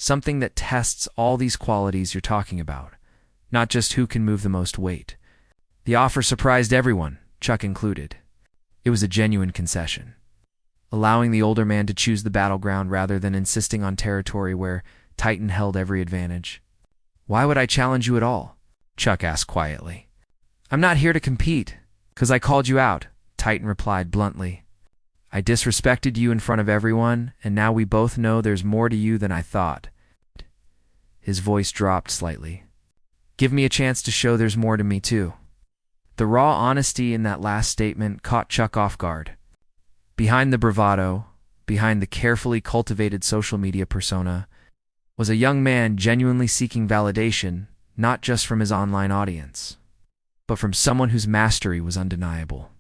Something that tests all these qualities you're talking about, not just who can move the most weight." The offer surprised everyone, Chuck included. It was a genuine concession, allowing the older man to choose the battleground rather than insisting on territory where Titan held every advantage. "Why would I challenge you at all?" Chuck asked quietly. "I'm not here to compete, 'cause I called you out," Titan replied bluntly. "I disrespected you in front of everyone, and now we both know there's more to you than I thought." His voice dropped slightly. "Give me a chance to show there's more to me too." The raw honesty in that last statement caught Chuck off guard. Behind the bravado, behind the carefully cultivated social media persona, was a young man genuinely seeking validation, not just from his online audience, but from someone whose mastery was undeniable.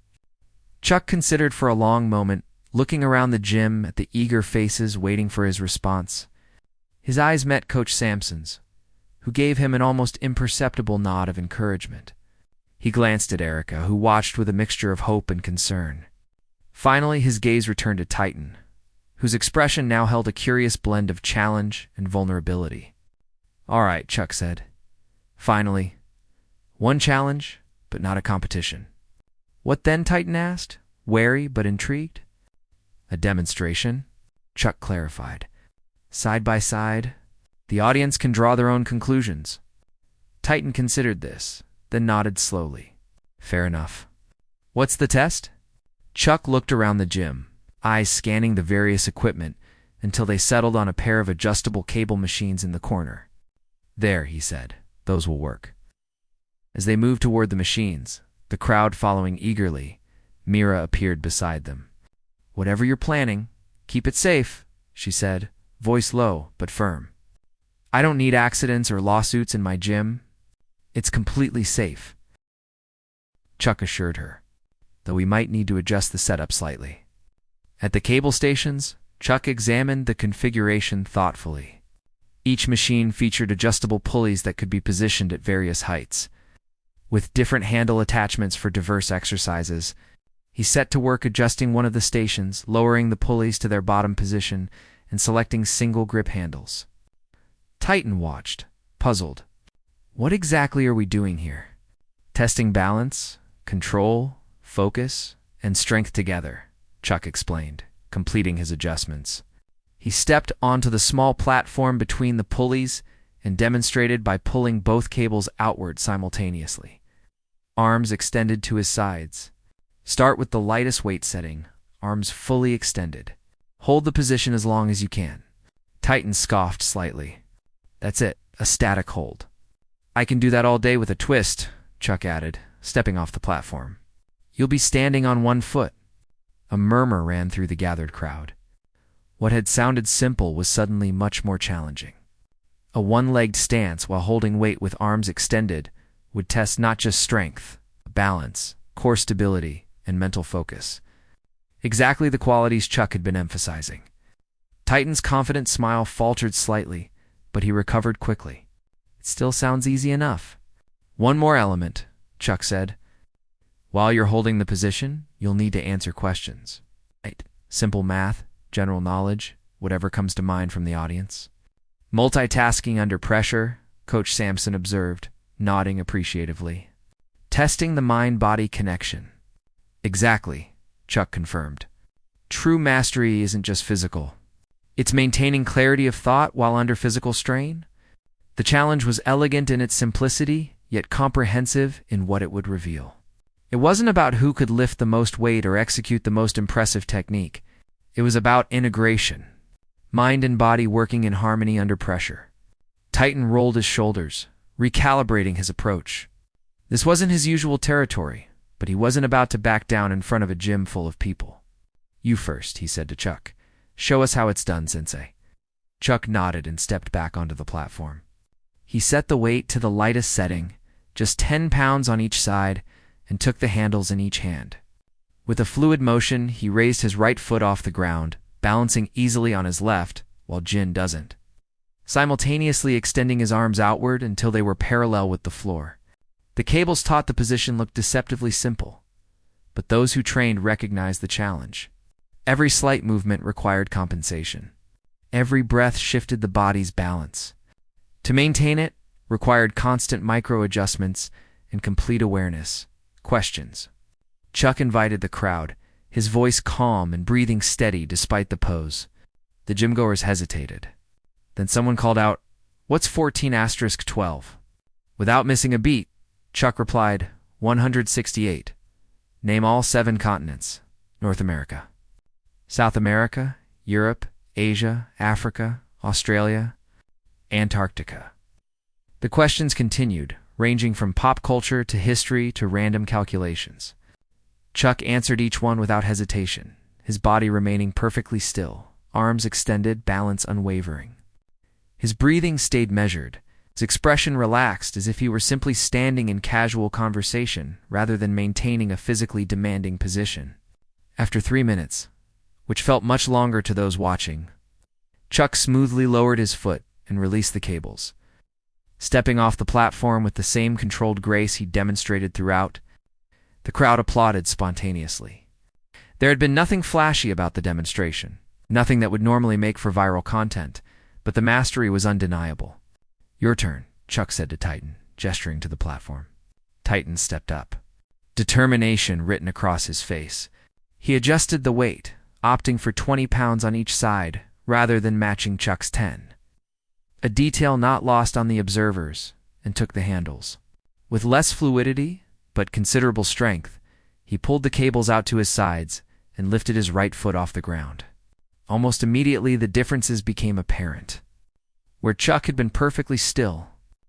Chuck considered for a long moment, looking around the gym at the eager faces waiting for his response. His eyes met Coach Sampson's, who gave him an almost imperceptible nod of encouragement. He glanced at Erica, who watched with a mixture of hope and concern. Finally, his gaze returned to Titan, whose expression now held a curious blend of challenge and vulnerability. "All right," Chuck said. "Finally. One challenge, but not a competition." "What then?" Titan asked, wary but intrigued. "A demonstration," Chuck clarified. "Side by side, the audience can draw their own conclusions." Titan considered this, then nodded slowly. "Fair enough. What's the test?" Chuck looked around the gym, eyes scanning the various equipment until they settled on a pair of adjustable cable machines in the corner. "There," he said, "those will work." As they moved toward the machines, the crowd following eagerly, Mira appeared beside them. "Whatever you're planning, keep it safe," she said, voice low but firm. "I don't need accidents or lawsuits in my gym. It's completely safe," Chuck assured her, though we might need to adjust the setup slightly. At the cable stations, Chuck examined the configuration thoughtfully. Each machine featured adjustable pulleys that could be positioned at various heights. With different handle attachments for diverse exercises, he set to work adjusting one of the stations, lowering the pulleys to their bottom position, and selecting single grip handles. Titan watched, puzzled. What exactly are we doing here? Testing balance, control, focus, and strength together, Chuck explained, completing his adjustments. He stepped onto the small platform between the pulleys and demonstrated by pulling both cables outward simultaneously. Arms extended to his sides. Start with the lightest weight setting, arms fully extended. Hold the position as long as you can. Titan scoffed slightly. "That's it, a static hold." "I can do that all day with a twist," Chuck added, stepping off the platform. "You'll be standing on one foot." A murmur ran through the gathered crowd. What had sounded simple was suddenly much more challenging. A one-legged stance while holding weight with arms extended would test not just strength, balance, core stability, and mental focus. Exactly the qualities Chuck had been emphasizing. Titan's confident smile faltered slightly, but he recovered quickly. "It still sounds easy enough." "One more element," Chuck said. "While you're holding the position, you'll need to answer questions. Right? Simple math, general knowledge, whatever comes to mind from the audience." Multitasking under pressure, Coach Sampson observed, nodding appreciatively. Testing the mind-body connection. Exactly, Chuck confirmed. True mastery isn't just physical. It's maintaining clarity of thought while under physical strain. The challenge was elegant in its simplicity, yet comprehensive in what it would reveal. It wasn't about who could lift the most weight or execute the most impressive technique. It was about integration. Mind and body working in harmony under pressure. Titan rolled his shoulders, recalibrating his approach. This wasn't his usual territory, but he wasn't about to back down in front of a gym full of people. You first, he said to Chuck. Show us how it's done, Sensei. Chuck nodded and stepped back onto the platform. He set the weight to the lightest setting, just 10 pounds on each side, and took the handles in each hand. With a fluid motion, he raised his right foot off the ground, balancing easily on his left, while Jin doesn't, simultaneously extending his arms outward until they were parallel with the floor. The cables taught the position looked deceptively simple, but those who trained recognized the challenge. Every slight movement required compensation. Every breath shifted the body's balance. To maintain it required constant micro-adjustments and complete awareness. Questions. Chuck invited the crowd, his voice calm and breathing steady despite the pose. The gymgoers hesitated. Then someone called out, "What's 14*12? Without missing a beat, Chuck replied, 168. Name all 7 continents. North America. South America, Europe, Asia, Africa, Australia, Antarctica. The questions continued, ranging from pop culture to history to random calculations. Chuck answered each one without hesitation, his body remaining perfectly still, arms extended, balance unwavering. His breathing stayed measured, his expression relaxed as if he were simply standing in casual conversation rather than maintaining a physically demanding position. After 3 minutes, which felt much longer to those watching, Chuck smoothly lowered his foot and released the cables. Stepping off the platform with the same controlled grace he demonstrated throughout, the crowd applauded spontaneously. There had been nothing flashy about the demonstration, nothing that would normally make for viral content, but the mastery was undeniable. Your turn, Chuck said to Titan, gesturing to the platform. Titan stepped up, determination written across his face. He adjusted the weight, opting for 20 pounds on each side rather than matching Chuck's 10. A detail not lost on the observers, and took the handles. With less fluidity, but considerable strength, he pulled the cables out to his sides and lifted his right foot off the ground. Almost immediately, the differences became apparent. Where Chuck had been perfectly still,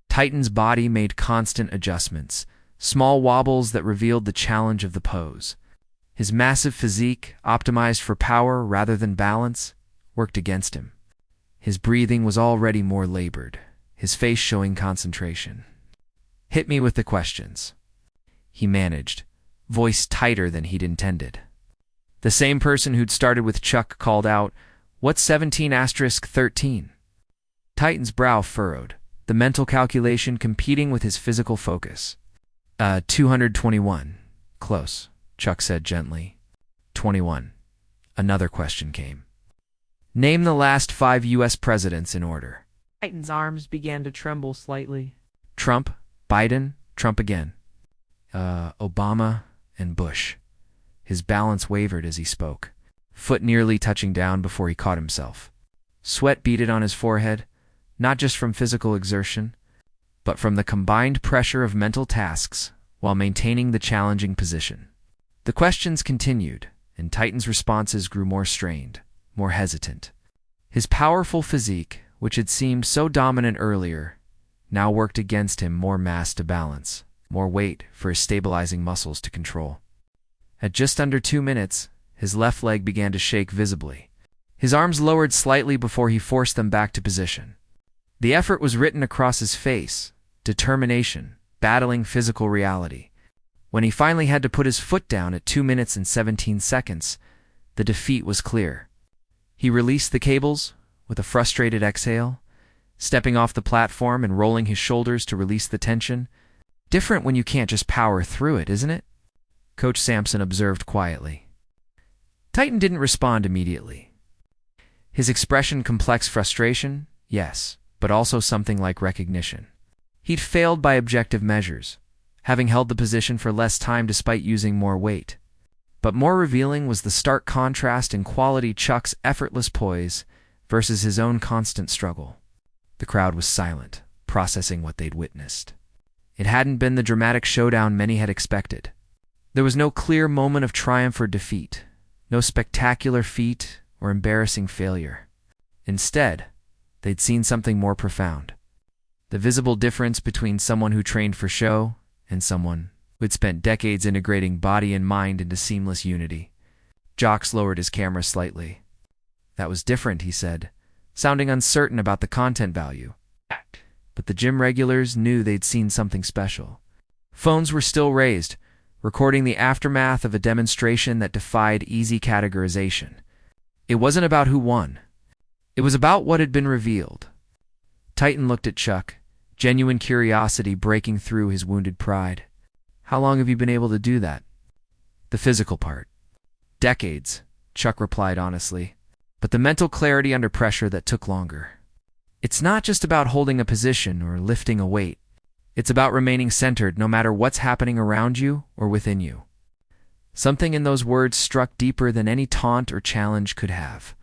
Titan's body made constant adjustments, small wobbles that revealed the challenge of the pose. His massive physique, optimized for power rather than balance, worked against him. His breathing was already more labored, his face showing concentration. Hit me with the questions, he managed, voice tighter than he'd intended. The same person who'd started with Chuck called out, "What's 17*13? Titan's brow furrowed, the mental calculation competing with his physical focus. 221. Close, Chuck said gently. 21. Another question came. Name the last 5 U.S. presidents in order. Titan's arms began to tremble slightly. Trump, Biden, Trump again. Obama and Bush. His balance wavered as he spoke, foot nearly touching down before he caught himself. Sweat beaded on his forehead, not just from physical exertion, but from the combined pressure of mental tasks while maintaining the challenging position. The questions continued, and Titan's responses grew more strained, more hesitant. His powerful physique, which had seemed so dominant earlier, now worked against him, more mass to balance, more weight for his stabilizing muscles to control. At just under 2 minutes, his left leg began to shake visibly. His arms lowered slightly before he forced them back to position. The effort was written across his face, determination, battling physical reality. When he finally had to put his foot down at 2 minutes and 17 seconds, the defeat was clear. He released the cables with a frustrated exhale, stepping off the platform and rolling his shoulders to release the tension. Different when you can't just power through it, isn't it? Coach Sampson observed quietly. Titan didn't respond immediately. His expression complex frustration, yes, but also something like recognition. He'd failed by objective measures, having held the position for less time despite using more weight. But more revealing was the stark contrast in quality Chuck's effortless poise versus his own constant struggle. The crowd was silent, processing what they'd witnessed. It hadn't been the dramatic showdown many had expected. There was no clear moment of triumph or defeat, no spectacular feat or embarrassing failure. Instead, they'd seen something more profound. The visible difference between someone who trained for show and someone who had spent decades integrating body and mind into seamless unity. Jocks lowered his camera slightly. "That was different," he said, sounding uncertain about the content value. But the gym regulars knew they'd seen something special. Phones were still raised, recording the aftermath of a demonstration that defied easy categorization. It wasn't about who won. It was about what had been revealed. Titan looked at Chuck, genuine curiosity breaking through his wounded pride. "How long have you been able to do that?" "The physical part." "Decades," Chuck replied honestly, but the mental clarity under pressure that took longer. "It's not just about holding a position or lifting a weight. It's about remaining centered no matter what's happening around you or within you." Something in those words struck deeper than any taunt or challenge could have.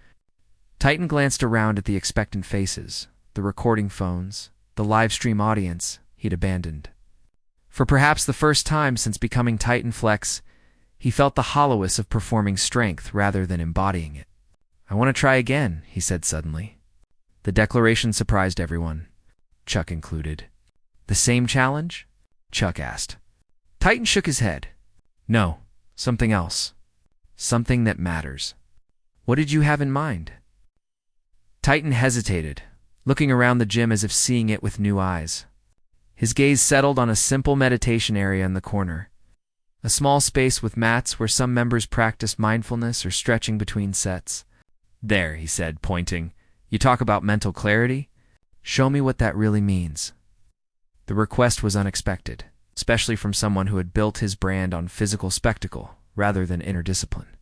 Titan glanced around at the expectant faces, the recording phones, the live stream audience he'd abandoned. For perhaps the first time since becoming Titan Flex, he felt the hollowness of performing strength rather than embodying it. "I want to try again," he said suddenly. The declaration surprised everyone, Chuck included. "The same challenge?" Chuck asked. Titan shook his head. "No, something else. Something that matters." "What did you have in mind?" Titan hesitated, looking around the gym as if seeing it with new eyes. His gaze settled on a simple meditation area in the corner, a small space with mats where some members practiced mindfulness or stretching between sets. "There," he said, pointing. "You talk about mental clarity? Show me what that really means." The request was unexpected, especially from someone who had built his brand on physical spectacle rather than inner discipline.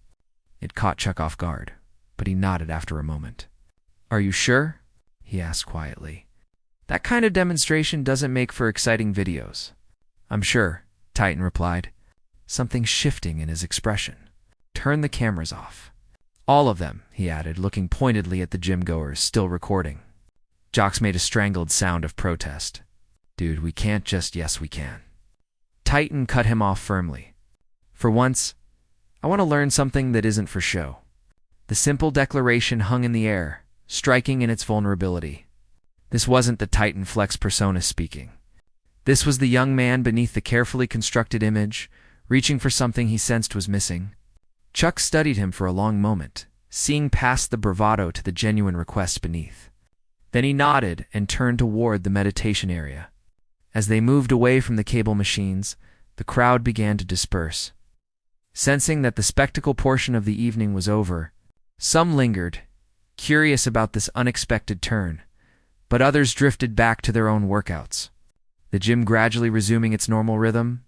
It caught Chuck off guard, but he nodded after a moment. "Are you sure?" he asked quietly. "That kind of demonstration doesn't make for exciting videos." "I'm sure," Titan replied, something shifting in his expression. "Turn the cameras off." "All of them," he added, looking pointedly at the gym goers still recording. Jocks made a strangled sound of protest. "Dude, we can't just yes we can." Titan cut him off firmly. "For once, I want to learn something that isn't for show." The simple declaration hung in the air, striking in its vulnerability. This wasn't the Titan Flex persona speaking. This was the young man beneath the carefully constructed image, reaching for something he sensed was missing. Chuck studied him for a long moment, seeing past the bravado to the genuine request beneath. Then he nodded and turned toward the meditation area. As they moved away from the cable machines, the crowd began to disperse. Sensing that the spectacle portion of the evening was over, some lingered, curious about this unexpected turn, but others drifted back to their own workouts. The gym gradually resuming its normal rhythm,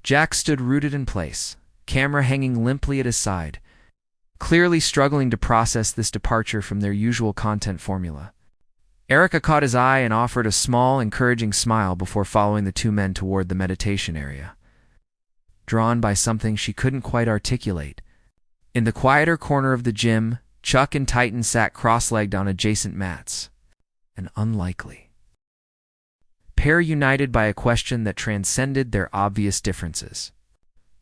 Jack stood rooted in place, camera hanging limply at his side, clearly struggling to process this departure from their usual content formula. Erica caught his eye and offered a small, encouraging smile before following the two men toward the meditation area. Drawn by something she couldn't quite articulate, in the quieter corner of the gym, Chuck and Titan sat cross-legged on adjacent mats. An unlikely pair united by a question that transcended their obvious differences.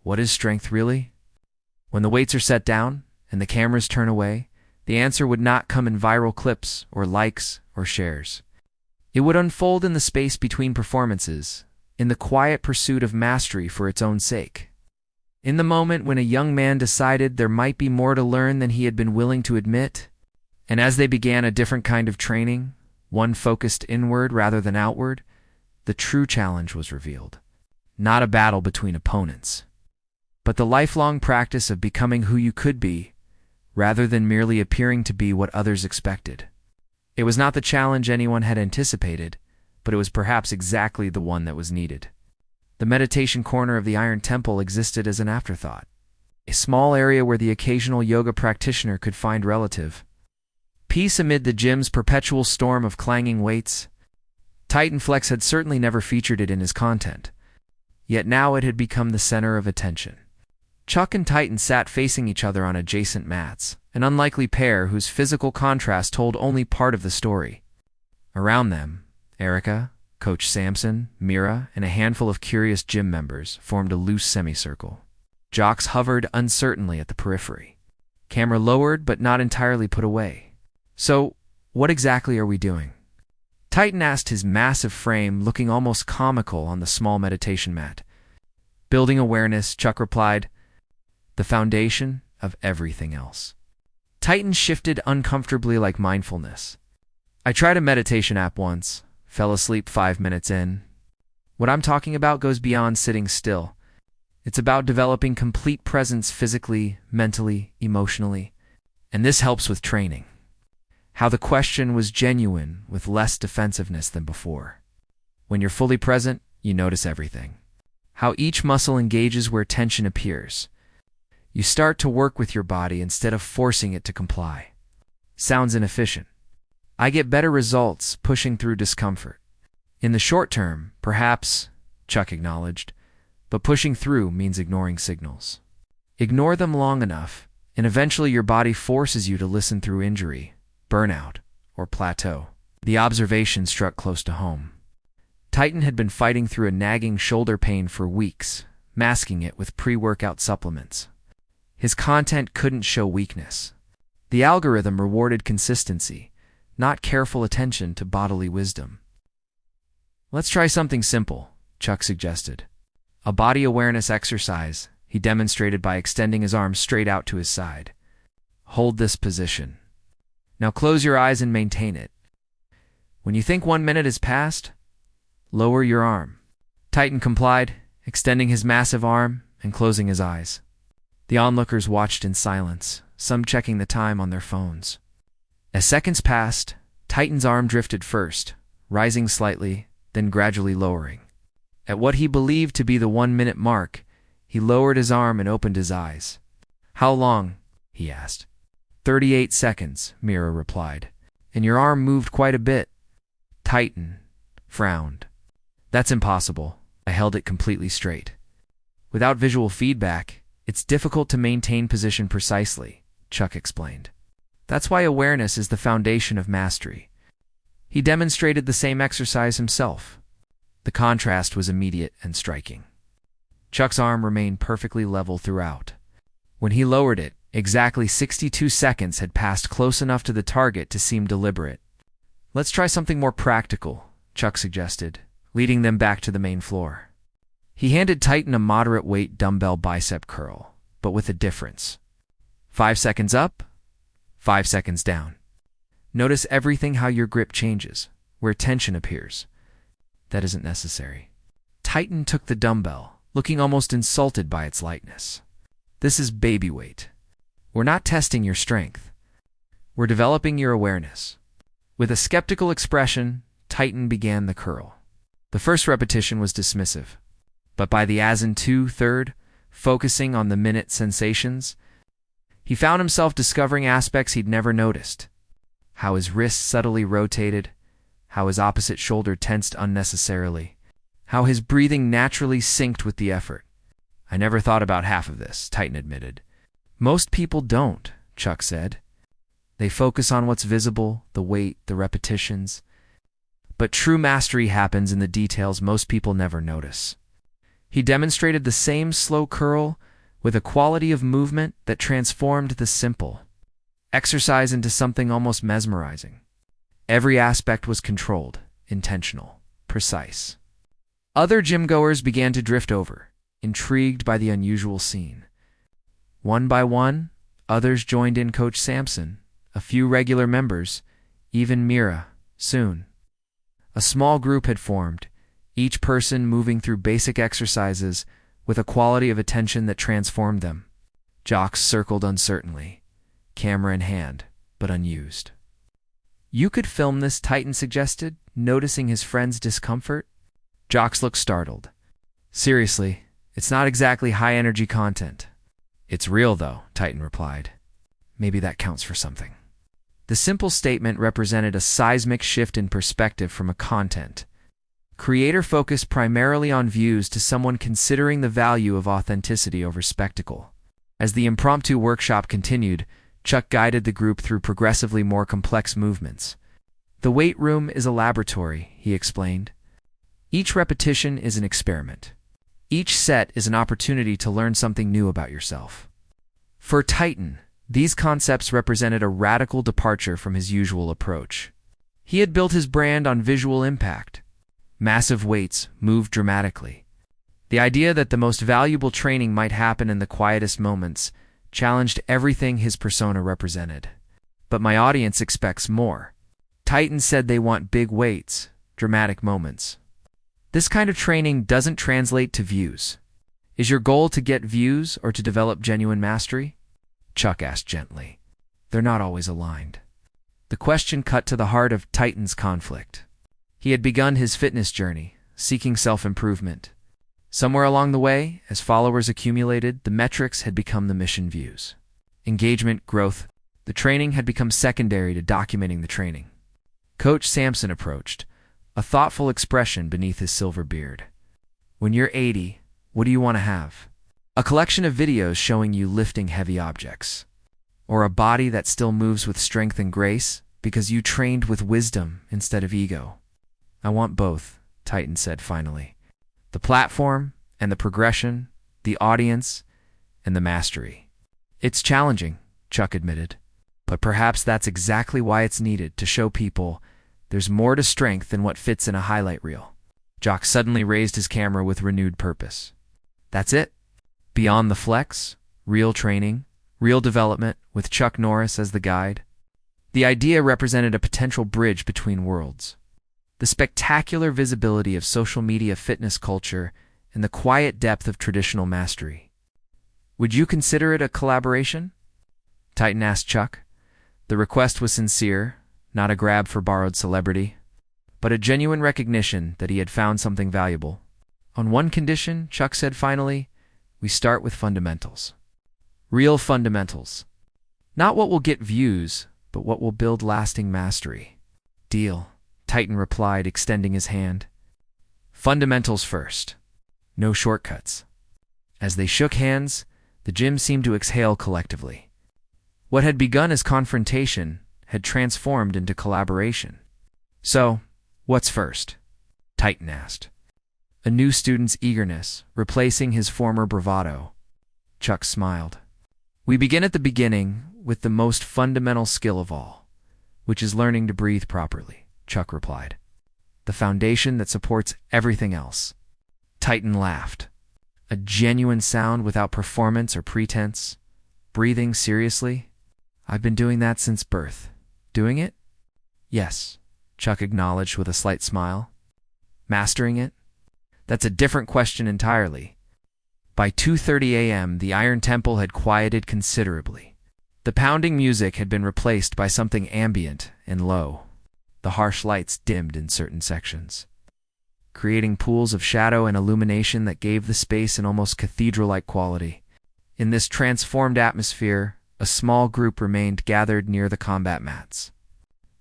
What is strength really? When the weights are set down and the cameras turn away, the answer would not come in viral clips or likes or shares. It would unfold in the space between performances, in the quiet pursuit of mastery for its own sake. In the moment when a young man decided there might be more to learn than he had been willing to admit, and as they began a different kind of training, one focused inward rather than outward, the true challenge was revealed. Not a battle between opponents, but the lifelong practice of becoming who you could be, rather than merely appearing to be what others expected. It was not the challenge anyone had anticipated, but it was perhaps exactly the one that was needed. The meditation corner of the Iron Temple existed as an afterthought, a small area where the occasional yoga practitioner could find relative. Peace amid the gym's perpetual storm of clanging weights. Titan Flex had certainly never featured it in his content, yet now it had become the center of attention. Chuck and Titan sat facing each other on adjacent mats, an unlikely pair whose physical contrast told only part of the story. Around them, Erica, Coach Sampson, Mira, and a handful of curious gym members formed a loose semicircle. Jocks hovered uncertainly at the periphery. Camera lowered but not entirely put away. "So, what exactly are we doing?" Titan asked, his massive frame looking almost comical on the small meditation mat. "Building awareness," Chuck replied. "The foundation of everything else." Titan shifted uncomfortably like mindfulness. "I tried a meditation app once, fell asleep 5 minutes in. What I'm talking about goes beyond sitting still. It's about developing complete presence physically, mentally, emotionally. And this helps with training." How the question was genuine, with less defensiveness than before. When you're fully present, you notice everything. How each muscle engages where tension appears. You start to work with your body instead of forcing it to comply. Sounds inefficient. I get better results pushing through discomfort. In the short term, perhaps, Chuck acknowledged, but pushing through means ignoring signals. Ignore them long enough, and eventually your body forces you to listen through injury, burnout, or plateau. The observation struck close to home. Titan had been fighting through a nagging shoulder pain for weeks, masking it with pre-workout supplements. His content couldn't show weakness. The algorithm rewarded consistency, not careful attention to bodily wisdom. "Let's try something simple," Chuck suggested. A body awareness exercise, he demonstrated by extending his arm straight out to his side. "Hold this position. Now close your eyes and maintain it. When you think 1 minute has passed, lower your arm." Titan complied, extending his massive arm and closing his eyes. The onlookers watched in silence, some checking the time on their phones. As seconds passed, Titan's arm drifted first, rising slightly, then gradually lowering. At what he believed to be the 1-minute mark, he lowered his arm and opened his eyes. "How long?" he asked. 38 seconds, Mira replied. "And your arm moved quite a bit." Titan frowned. "That's impossible." I held it completely straight. "Without visual feedback, it's difficult to maintain position precisely," Chuck explained. "That's why awareness is the foundation of mastery." He demonstrated the same exercise himself. The contrast was immediate and striking. Chuck's arm remained perfectly level throughout. When he lowered it, exactly 62 seconds had passed close enough to the target to seem deliberate. "Let's try something more practical," Chuck suggested, leading them back to the main floor. He handed Titan a moderate weight dumbbell bicep curl, but with a difference. 5 seconds up, 5 seconds down. Notice everything how your grip changes, where tension appears. That isn't necessary. Titan took the dumbbell, looking almost insulted by its lightness. "This is baby weight. We're not testing your strength. We're developing your awareness." With a skeptical expression, Titan began the curl. The first repetition was dismissive, but by the as in 2/3, focusing on the minute sensations, he found himself discovering aspects he'd never noticed. How his wrist subtly rotated, how his opposite shoulder tensed unnecessarily, how his breathing naturally synced with the effort. "I never thought about half of this," Titan admitted. "Most people don't," Chuck said. "They focus on what's visible, the weight, the repetitions. But true mastery happens in the details most people never notice." He demonstrated the same slow curl with a quality of movement that transformed the simple exercise into something almost mesmerizing. Every aspect was controlled, intentional, precise. Other gym-goers began to drift over, intrigued by the unusual scene. One by one, others joined in. Coach Sampson, a few regular members, even Mira. Soon, a small group had formed, each person moving through basic exercises with a quality of attention that transformed them. Jocks circled uncertainly, camera in hand, but unused. "You could film this," Titan suggested, noticing his friend's discomfort. Jocks looked startled. "Seriously, it's not exactly high-energy content." "It's real, though," Titan replied. "Maybe that counts for something." The simple statement represented a seismic shift in perspective from a content creator focused primarily on views to someone considering the value of authenticity over spectacle. As the impromptu workshop continued, Chuck guided the group through progressively more complex movements. The weight room is a laboratory, he explained. Each repetition is an experiment. Each set is an opportunity to learn something new about yourself. For Titan, these concepts represented a radical departure from his usual approach. He had built his brand on visual impact. Massive weights moved dramatically. The idea that the most valuable training might happen in the quietest moments challenged everything his persona represented. But my audience expects more. Titan said they want big weights, dramatic moments. This kind of training doesn't translate to views. Is your goal to get views or to develop genuine mastery? Chuck asked gently. They're not always aligned. The question cut to the heart of Titan's conflict. He had begun his fitness journey, seeking self-improvement. Somewhere along the way, as followers accumulated, the metrics had become the mission views. Engagement, growth, the training had become secondary to documenting the training. Coach Sampson approached, a thoughtful expression beneath his silver beard. When you're 80, what do you want to have? A collection of videos showing you lifting heavy objects. Or a body that still moves with strength and grace because you trained with wisdom instead of ego. I want both, Titan said finally. The platform and the progression, the audience and the mastery. It's challenging, Chuck admitted, but perhaps that's exactly why it's needed to show people there's more to strength than what fits in a highlight reel. Jock suddenly raised his camera with renewed purpose. That's it? Beyond the flex, real training, real development with Chuck Norris as the guide. The idea represented a potential bridge between worlds. The spectacular visibility of social media fitness culture and the quiet depth of traditional mastery. Would you consider it a collaboration? Titan asked Chuck. The request was sincere, not a grab for borrowed celebrity, but a genuine recognition that he had found something valuable. On one condition, Chuck said finally, we start with fundamentals. Real fundamentals. Not what will get views, but what will build lasting mastery. Deal, Titan replied, extending his hand. Fundamentals first. No shortcuts. As they shook hands, the gym seemed to exhale collectively. What had begun as confrontation had transformed into collaboration. So, what's first? Titan asked. A new student's eagerness, replacing his former bravado. Chuck smiled. We begin at the beginning with the most fundamental skill of all, which is learning to breathe properly, Chuck replied. The foundation that supports everything else. Titan laughed. A genuine sound without performance or pretense. Breathing seriously. I've been doing that since birth. Doing it? Yes, Chuck acknowledged with a slight smile. Mastering it? That's a different question entirely. By 2:30 a.m., the Iron Temple had quieted considerably. The pounding music had been replaced by something ambient and low. The harsh lights dimmed in certain sections, creating pools of shadow and illumination that gave the space an almost cathedral-like quality. In this transformed atmosphere, a small group remained gathered near the combat mats.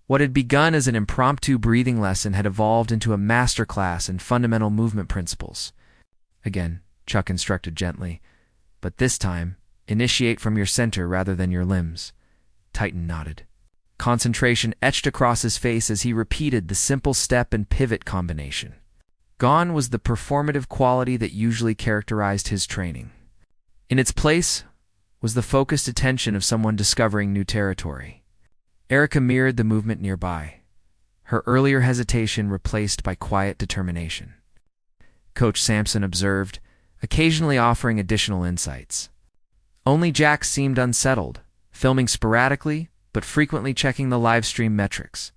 What had begun as an impromptu breathing lesson had evolved into a masterclass in fundamental movement principles. Again, Chuck instructed gently, but this time, initiate from your center rather than your limbs. Titan nodded. Concentration etched across his face as he repeated the simple step and pivot combination. Gone was the performative quality that usually characterized his training. In its place was the focused attention of someone discovering new territory. Erica mirrored the movement nearby, her earlier hesitation replaced by quiet determination. Coach Sampson observed, occasionally offering additional insights. Only Jack seemed unsettled, filming sporadically, but frequently checking the live stream metrics.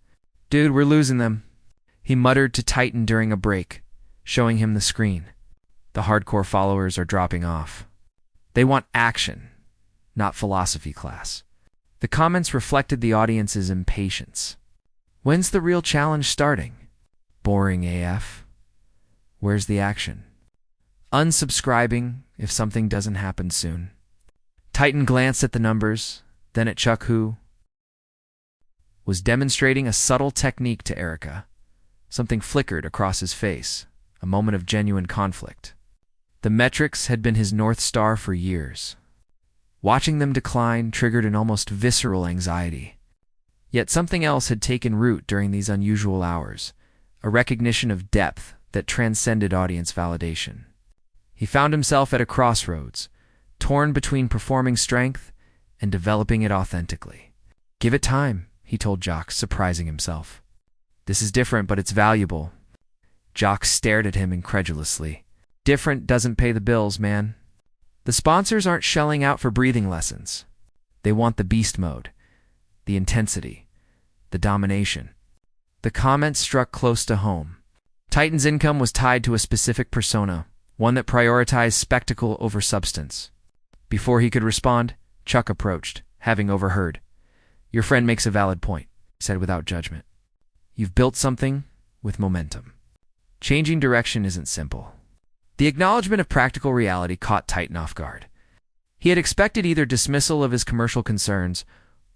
Dude, we're losing them, he muttered to Titan during a break, showing him the screen. The hardcore followers are dropping off. They want action, not philosophy class. The comments reflected the audience's impatience. When's the real challenge starting? Boring AF. Where's the action? Unsubscribing if something doesn't happen soon. Titan glanced at the numbers, then at Chuck who was demonstrating a subtle technique to Erica. Something flickered across his face, a moment of genuine conflict. The metrics had been his North Star for years. Watching them decline triggered an almost visceral anxiety. Yet something else had taken root during these unusual hours, a recognition of depth that transcended audience validation. He found himself at a crossroads, torn between performing strength and developing it authentically. "Give it time," he told Jacques, surprising himself. "This is different, but it's valuable." Jacques stared at him incredulously. "Different doesn't pay the bills, man. The sponsors aren't shelling out for breathing lessons. They want the beast mode, the intensity, the domination." The comment struck close to home. Titan's income was tied to a specific persona, one that prioritized spectacle over substance. Before he could respond, Chuck approached, having overheard. "Your friend makes a valid point," he said without judgment. "You've built something with momentum. Changing direction isn't simple." The acknowledgement of practical reality caught Titan off guard. He had expected either dismissal of his commercial concerns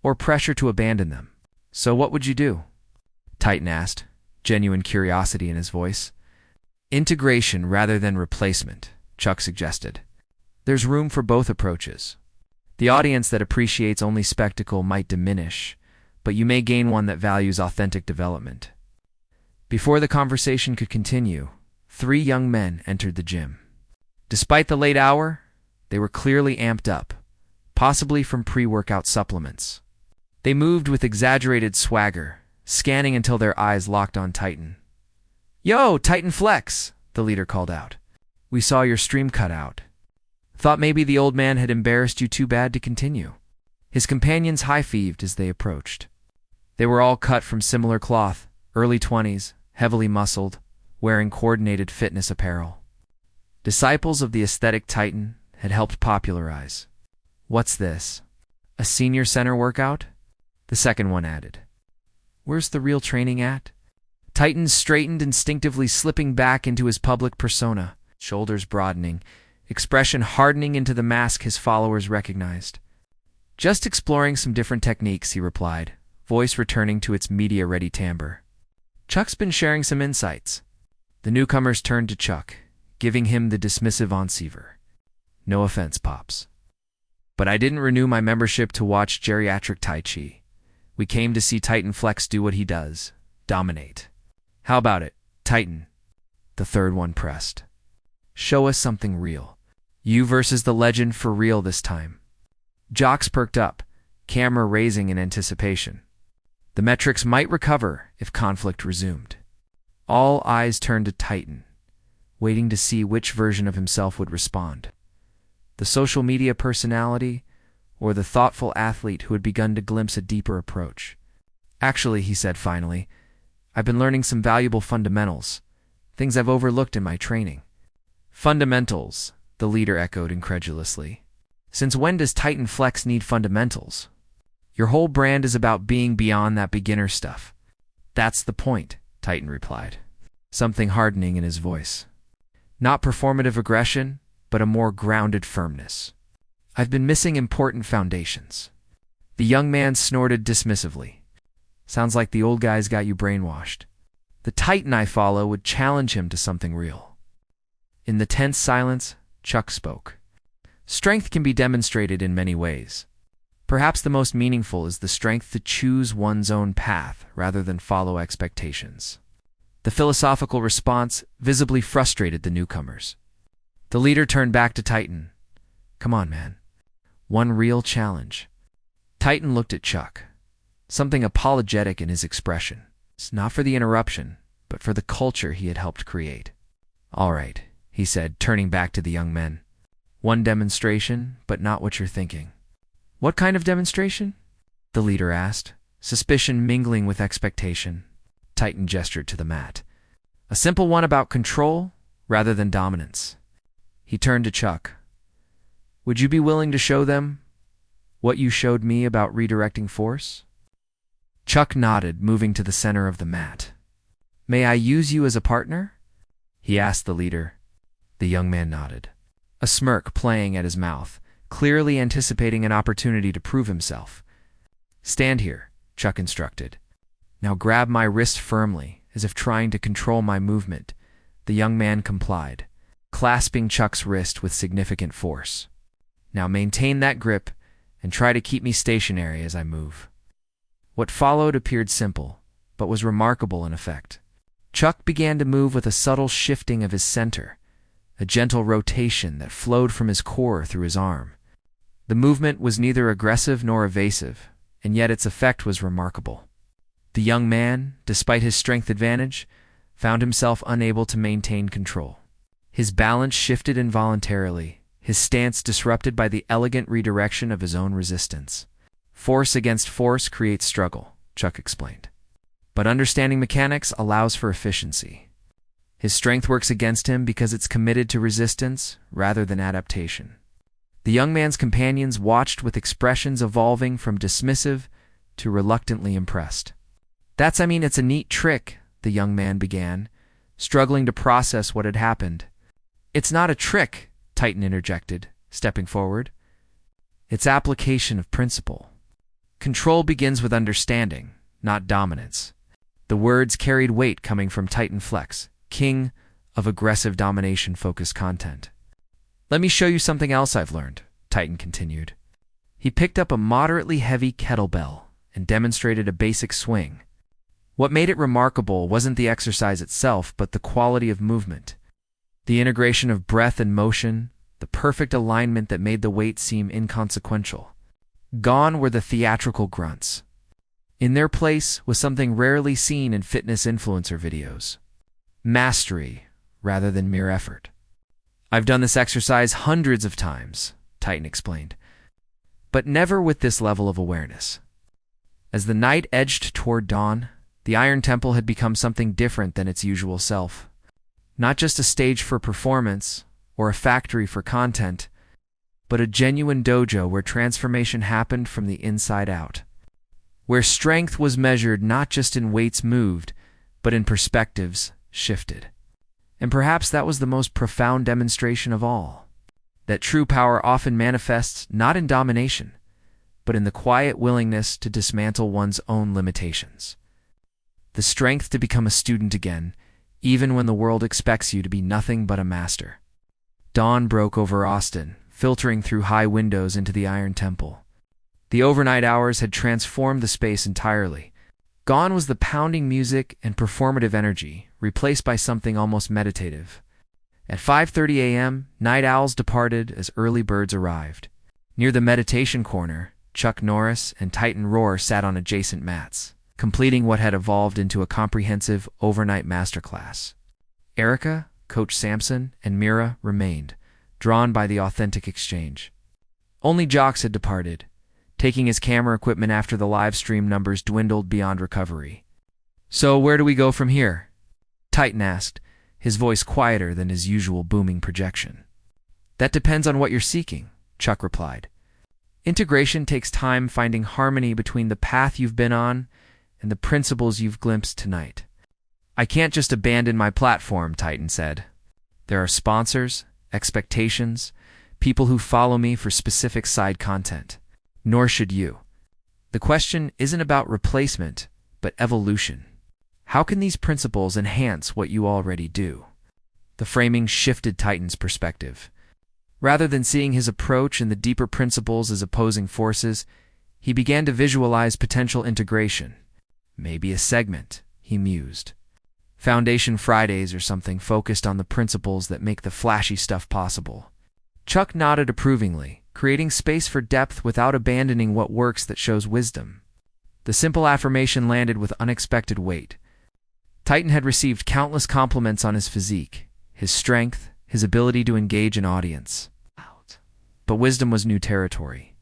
or pressure to abandon them. "So what would you do?" Titan asked, genuine curiosity in his voice. "Integration rather than replacement," Chuck suggested. "There's room for both approaches. The audience that appreciates only spectacle might diminish, but you may gain one that values authentic development." Before the conversation could continue, 3 young men entered the gym. Despite the late hour, they were clearly amped up, possibly from pre-workout supplements. They moved with exaggerated swagger, scanning until their eyes locked on Titan. "Yo, Titan Flex," the leader called out. "We saw your stream cut out. Thought maybe the old man had embarrassed you too bad to continue." His companions high-fived as they approached. They were all cut from similar cloth, early 20s, heavily muscled, wearing coordinated fitness apparel. Disciples of the aesthetic Titan had helped popularize. "What's this? A senior center workout?" the second one added. "Where's the real training at?" Titan straightened, instinctively slipping back into his public persona, shoulders broadening, expression hardening into the mask his followers recognized. "Just exploring some different techniques," he replied, voice returning to its media-ready timbre. "Chuck's been sharing some insights." The newcomers turned to Chuck, giving him the dismissive answer. "No offense, Pops. But I didn't renew my membership to watch geriatric Tai Chi. We came to see Titan Flex do what he does, dominate." "How about it, Titan?" the third one pressed. "Show us something real. You versus the legend for real this time." Jocks perked up, camera raising in anticipation. The metrics might recover if conflict resumed. All eyes turned to Titan, waiting to see which version of himself would respond. The social media personality or the thoughtful athlete who had begun to glimpse a deeper approach. "Actually," he said finally, "I've been learning some valuable fundamentals, things I've overlooked in my training." "Fundamentals," the leader echoed incredulously. "Since when does Titan Flex need fundamentals? Your whole brand is about being beyond that beginner stuff." "That's the point," Titan replied, something hardening in his voice. "Not performative aggression, but a more grounded firmness. I've been missing important foundations." The young man snorted dismissively. "Sounds like the old guy's got you brainwashed." The Titan I follow would challenge him to something real. In the tense silence, Chuck spoke. "Strength can be demonstrated in many ways. Perhaps the most meaningful is the strength to choose one's own path rather than follow expectations." The philosophical response visibly frustrated the newcomers. The leader turned back to Titan. "Come on, man. One real challenge." Titan looked at Chuck, something apologetic in his expression. It's not for the interruption, but for the culture he had helped create. "All right," he said, turning back to the young men. "One demonstration, but not what you're thinking." "What kind of demonstration?" the leader asked, suspicion mingling with expectation. Titan gestured to the mat. "A simple one about control rather than dominance." He turned to Chuck. "Would you be willing to show them what you showed me about redirecting force?" Chuck nodded, moving to the center of the mat. "May I use you as a partner?" he asked the leader. The young man nodded, a smirk playing at his mouth, clearly anticipating an opportunity to prove himself. "Stand here," Chuck instructed, Now grab my wrist firmly, as if trying to control my movement. The young man complied, clasping Chuck's wrist with significant force. Now maintain that grip and try to keep me stationary as I move. What followed appeared simple, but was remarkable in effect. Chuck began to move with a subtle shifting of his center, a gentle rotation that flowed from his core through his arm. The movement was neither aggressive nor evasive, and yet its effect was remarkable. The young man, despite his strength advantage, found himself unable to maintain control. His balance shifted involuntarily, his stance disrupted by the elegant redirection of his own resistance. Force against force creates struggle, Chuck explained. But understanding mechanics allows for efficiency. His strength works against him because it's committed to resistance rather than adaptation. The young man's companions watched with expressions evolving from dismissive to reluctantly impressed. It's a neat trick, the young man began, struggling to process what had happened. It's not a trick, Titan interjected, stepping forward. It's application of principle. Control begins with understanding, not dominance. The words carried weight coming from Titan Flex, king of aggressive domination-focused content. Let me show you something else I've learned, Titan continued. He picked up a moderately heavy kettlebell and demonstrated a basic swing. What made it remarkable wasn't the exercise itself, but the quality of movement. The integration of breath and motion, the perfect alignment that made the weight seem inconsequential. Gone were the theatrical grunts. In their place was something rarely seen in fitness influencer videos. Mastery, rather than mere effort. I've done this exercise hundreds of times, Titan explained, but never with this level of awareness. As the night edged toward dawn, the Iron Temple had become something different than its usual self. Not just a stage for performance or a factory for content, but a genuine dojo where transformation happened from the inside out. Where strength was measured not just in weights moved, but in perspectives shifted. And perhaps that was the most profound demonstration of all. That true power often manifests not in domination, but in the quiet willingness to dismantle one's own limitations. The strength to become a student again, even when the world expects you to be nothing but a master. Dawn broke over Austin, filtering through high windows into the Iron Temple. The overnight hours had transformed the space entirely. Gone was the pounding music and performative energy, replaced by something almost meditative. At 5:30 a.m., night owls departed as early birds arrived. Near the meditation corner, Chuck Norris and Titan Roar sat on adjacent mats, completing what had evolved into a comprehensive overnight masterclass. Erica, Coach Sampson, and Mira remained, drawn by the authentic exchange. Only Jocks had departed, taking his camera equipment after the live stream numbers dwindled beyond recovery. So where do we go from here? Titan asked, his voice quieter than his usual booming projection. That depends on what you're seeking, Chuck replied. Integration takes time finding harmony between the path you've been on and the principles you've glimpsed tonight. I can't just abandon my platform, Titan said. There are sponsors, expectations, people who follow me for specific side content. Nor should you. The question isn't about replacement, but evolution. How can these principles enhance what you already do? The framing shifted Titan's perspective. Rather than seeing his approach and the deeper principles as opposing forces, he began to visualize potential integration. Maybe a segment, he mused. Foundation Fridays or something focused on the principles that make the flashy stuff possible. Chuck nodded approvingly, creating space for depth without abandoning what works that shows wisdom. The simple affirmation landed with unexpected weight. Titan had received countless compliments on his physique, his strength, his ability to engage an audience. But wisdom was new territory.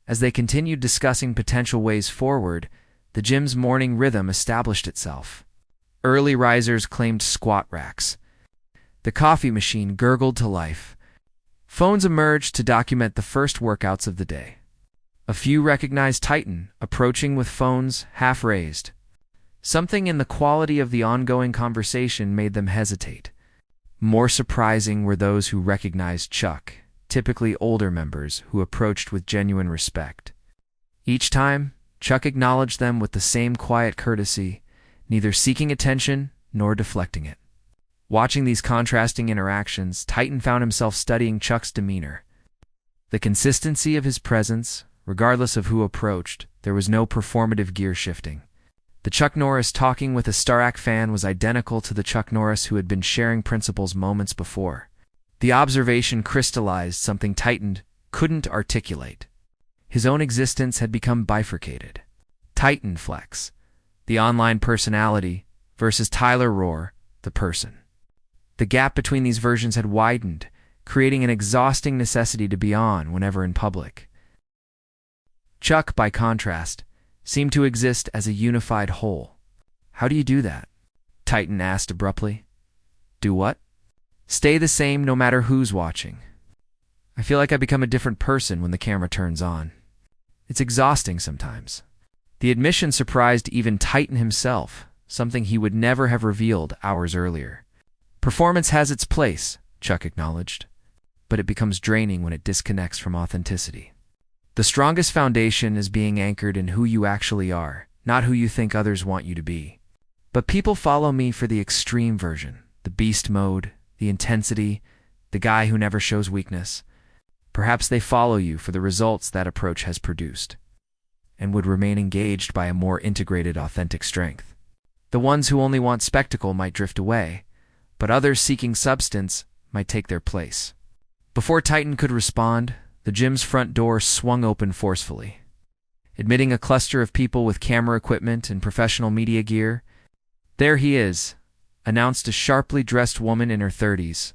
As they continued discussing potential ways forward, the gym's morning rhythm established itself. Early risers claimed squat racks. The coffee machine gurgled to life. Phones emerged to document the first workouts of the day. A few recognized Titan, approaching with phones half raised. Something in the quality of the ongoing conversation made them hesitate. More surprising were those who recognized Chuck, typically older members who approached with genuine respect. Each time, Chuck acknowledged them with the same quiet courtesy, neither seeking attention nor deflecting it. Watching these contrasting interactions, Titan found himself studying Chuck's demeanor. The consistency of his presence, regardless of who approached, there was no performative gear shifting. The Chuck Norris talking with a Starak fan was identical to the Chuck Norris who had been sharing principles moments before. The observation crystallized something Titan couldn't articulate. His own existence had become bifurcated. Titan Flex, the online personality, versus Tyler Rohr, the person. The gap between these versions had widened, creating an exhausting necessity to be on whenever in public. Chuck, by contrast, seemed to exist as a unified whole. How do you do that? Titan asked abruptly. Do what? Stay the same no matter who's watching. I feel like I become a different person when the camera turns on. It's exhausting sometimes. The admission surprised even Titan himself, something he would never have revealed hours earlier. Performance has its place, Chuck acknowledged, but it becomes draining when it disconnects from authenticity. The strongest foundation is being anchored in who you actually are, not who you think others want you to be. But people follow me for the extreme version, the beast mode, the intensity, the guy who never shows weakness. Perhaps they follow you for the results that approach has produced, and would remain engaged by a more integrated, authentic strength. The ones who only want spectacle might drift away, but others seeking substance might take their place. Before Titan could respond, the gym's front door swung open forcefully. Admitting a cluster of people with camera equipment and professional media gear, "There he is," announced a sharply dressed woman in her 30s.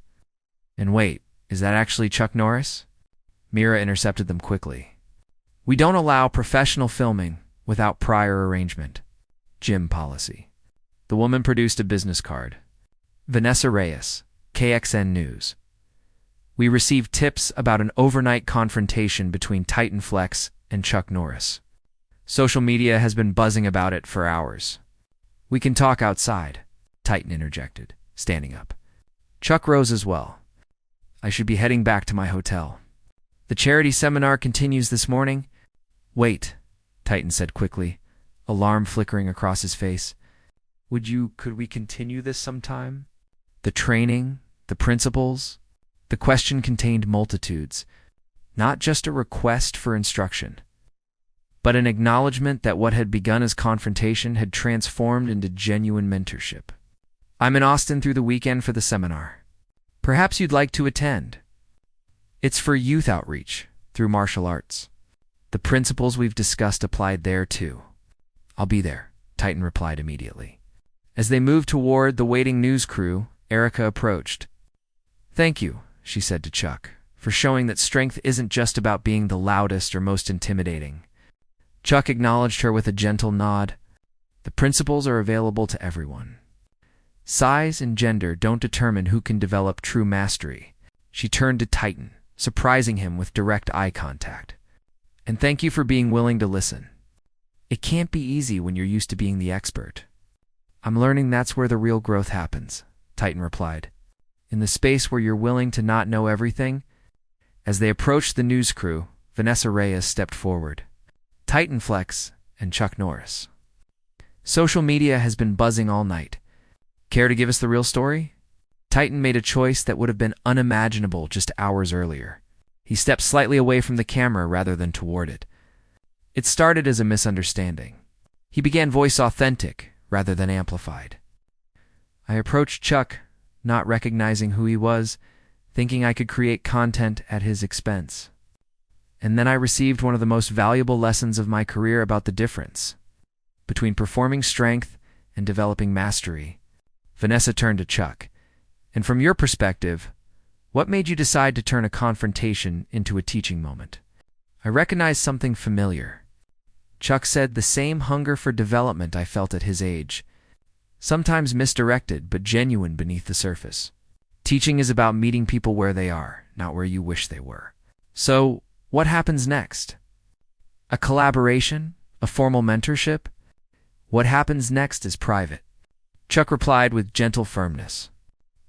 And wait, is that actually Chuck Norris? Mira intercepted them quickly. "We don't allow professional filming without prior arrangement. Gym policy." The woman produced a business card. Vanessa Reyes, KXN News. "We received tips about an overnight confrontation between Titan Flex and Chuck Norris. Social media has been buzzing about it for hours. We can talk outside," Titan interjected, standing up. Chuck rose as well. "I should be heading back to my hotel. The charity seminar continues this morning." "Wait," Titan said quickly, alarm flickering across his face. Could we continue this sometime? The training, the principles." The question contained multitudes, not just a request for instruction, but an acknowledgement that what had begun as confrontation had transformed into genuine mentorship. "I'm in Austin through the weekend for the seminar. Perhaps you'd like to attend. It's for youth outreach through martial arts. The principles we've discussed applied there too." "I'll be there," Titan replied immediately. As they moved toward the waiting news crew, Erica approached. "Thank you," she said to Chuck, "for showing that strength isn't just about being the loudest or most intimidating." Chuck acknowledged her with a gentle nod. "The principles are available to everyone. Size and gender don't determine who can develop true mastery." She turned to Titan, surprising him with direct eye contact. "And thank you for being willing to listen. It can't be easy when you're used to being the expert." "I'm learning that's where the real growth happens," Titan replied. "In the space where you're willing to not know everything." As they approached the news crew, Vanessa Reyes stepped forward. "Titan Flex and Chuck Norris. Social media has been buzzing all night. Care to give us the real story?" Titan made a choice that would have been unimaginable just hours earlier. He stepped slightly away from the camera rather than toward it. "It started as a misunderstanding." He began voice authentic rather than amplified. "I approached Chuck, not recognizing who he was, thinking I could create content at his expense. And then I received one of the most valuable lessons of my career about the difference between performing strength and developing mastery." Vanessa turned to Chuck. "And from your perspective, what made you decide to turn a confrontation into a teaching moment?" "I recognized something familiar." Chuck said, "The same hunger for development I felt at his age. Sometimes misdirected, but genuine beneath the surface. Teaching is about meeting people where they are, not where you wish they were." "So, what happens next? A collaboration? A formal mentorship?" "What happens next is private," Chuck replied with gentle firmness.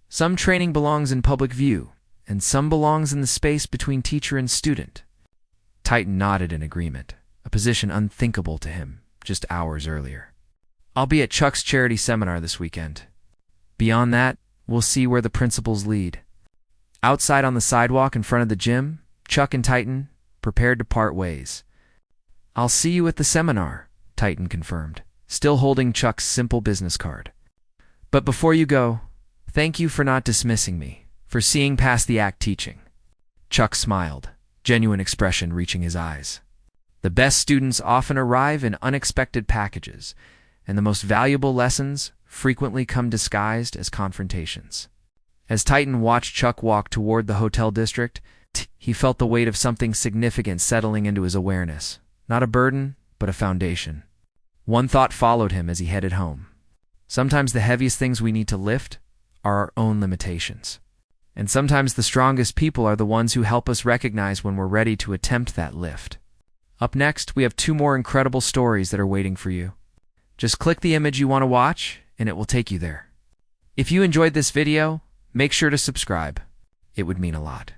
"Some training belongs in public view, and some belongs in the space between teacher and student." Titan nodded in agreement, a position unthinkable to him just hours earlier. I'll be at Chuck's charity seminar this weekend. Beyond that, we'll see where the principles lead. Outside on the sidewalk in front of the gym, Chuck and Titan prepared to part ways. I'll see you at the seminar, Titan confirmed, still holding Chuck's simple business card. But before you go, thank you for not dismissing me, for seeing past the act teaching. Chuck smiled, genuine expression reaching his eyes. The best students often arrive in unexpected packages, and the most valuable lessons frequently come disguised as confrontations. As Titan watched Chuck walk toward the hotel district, he felt the weight of something significant settling into his awareness. Not a burden, but a foundation. One thought followed him as he headed home. Sometimes the heaviest things we need to lift are our own limitations. And sometimes the strongest people are the ones who help us recognize when we're ready to attempt that lift. Up next, we have 2 more incredible stories that are waiting for you. Just click the image you want to watch, and it will take you there. If you enjoyed this video, make sure to subscribe. It would mean a lot.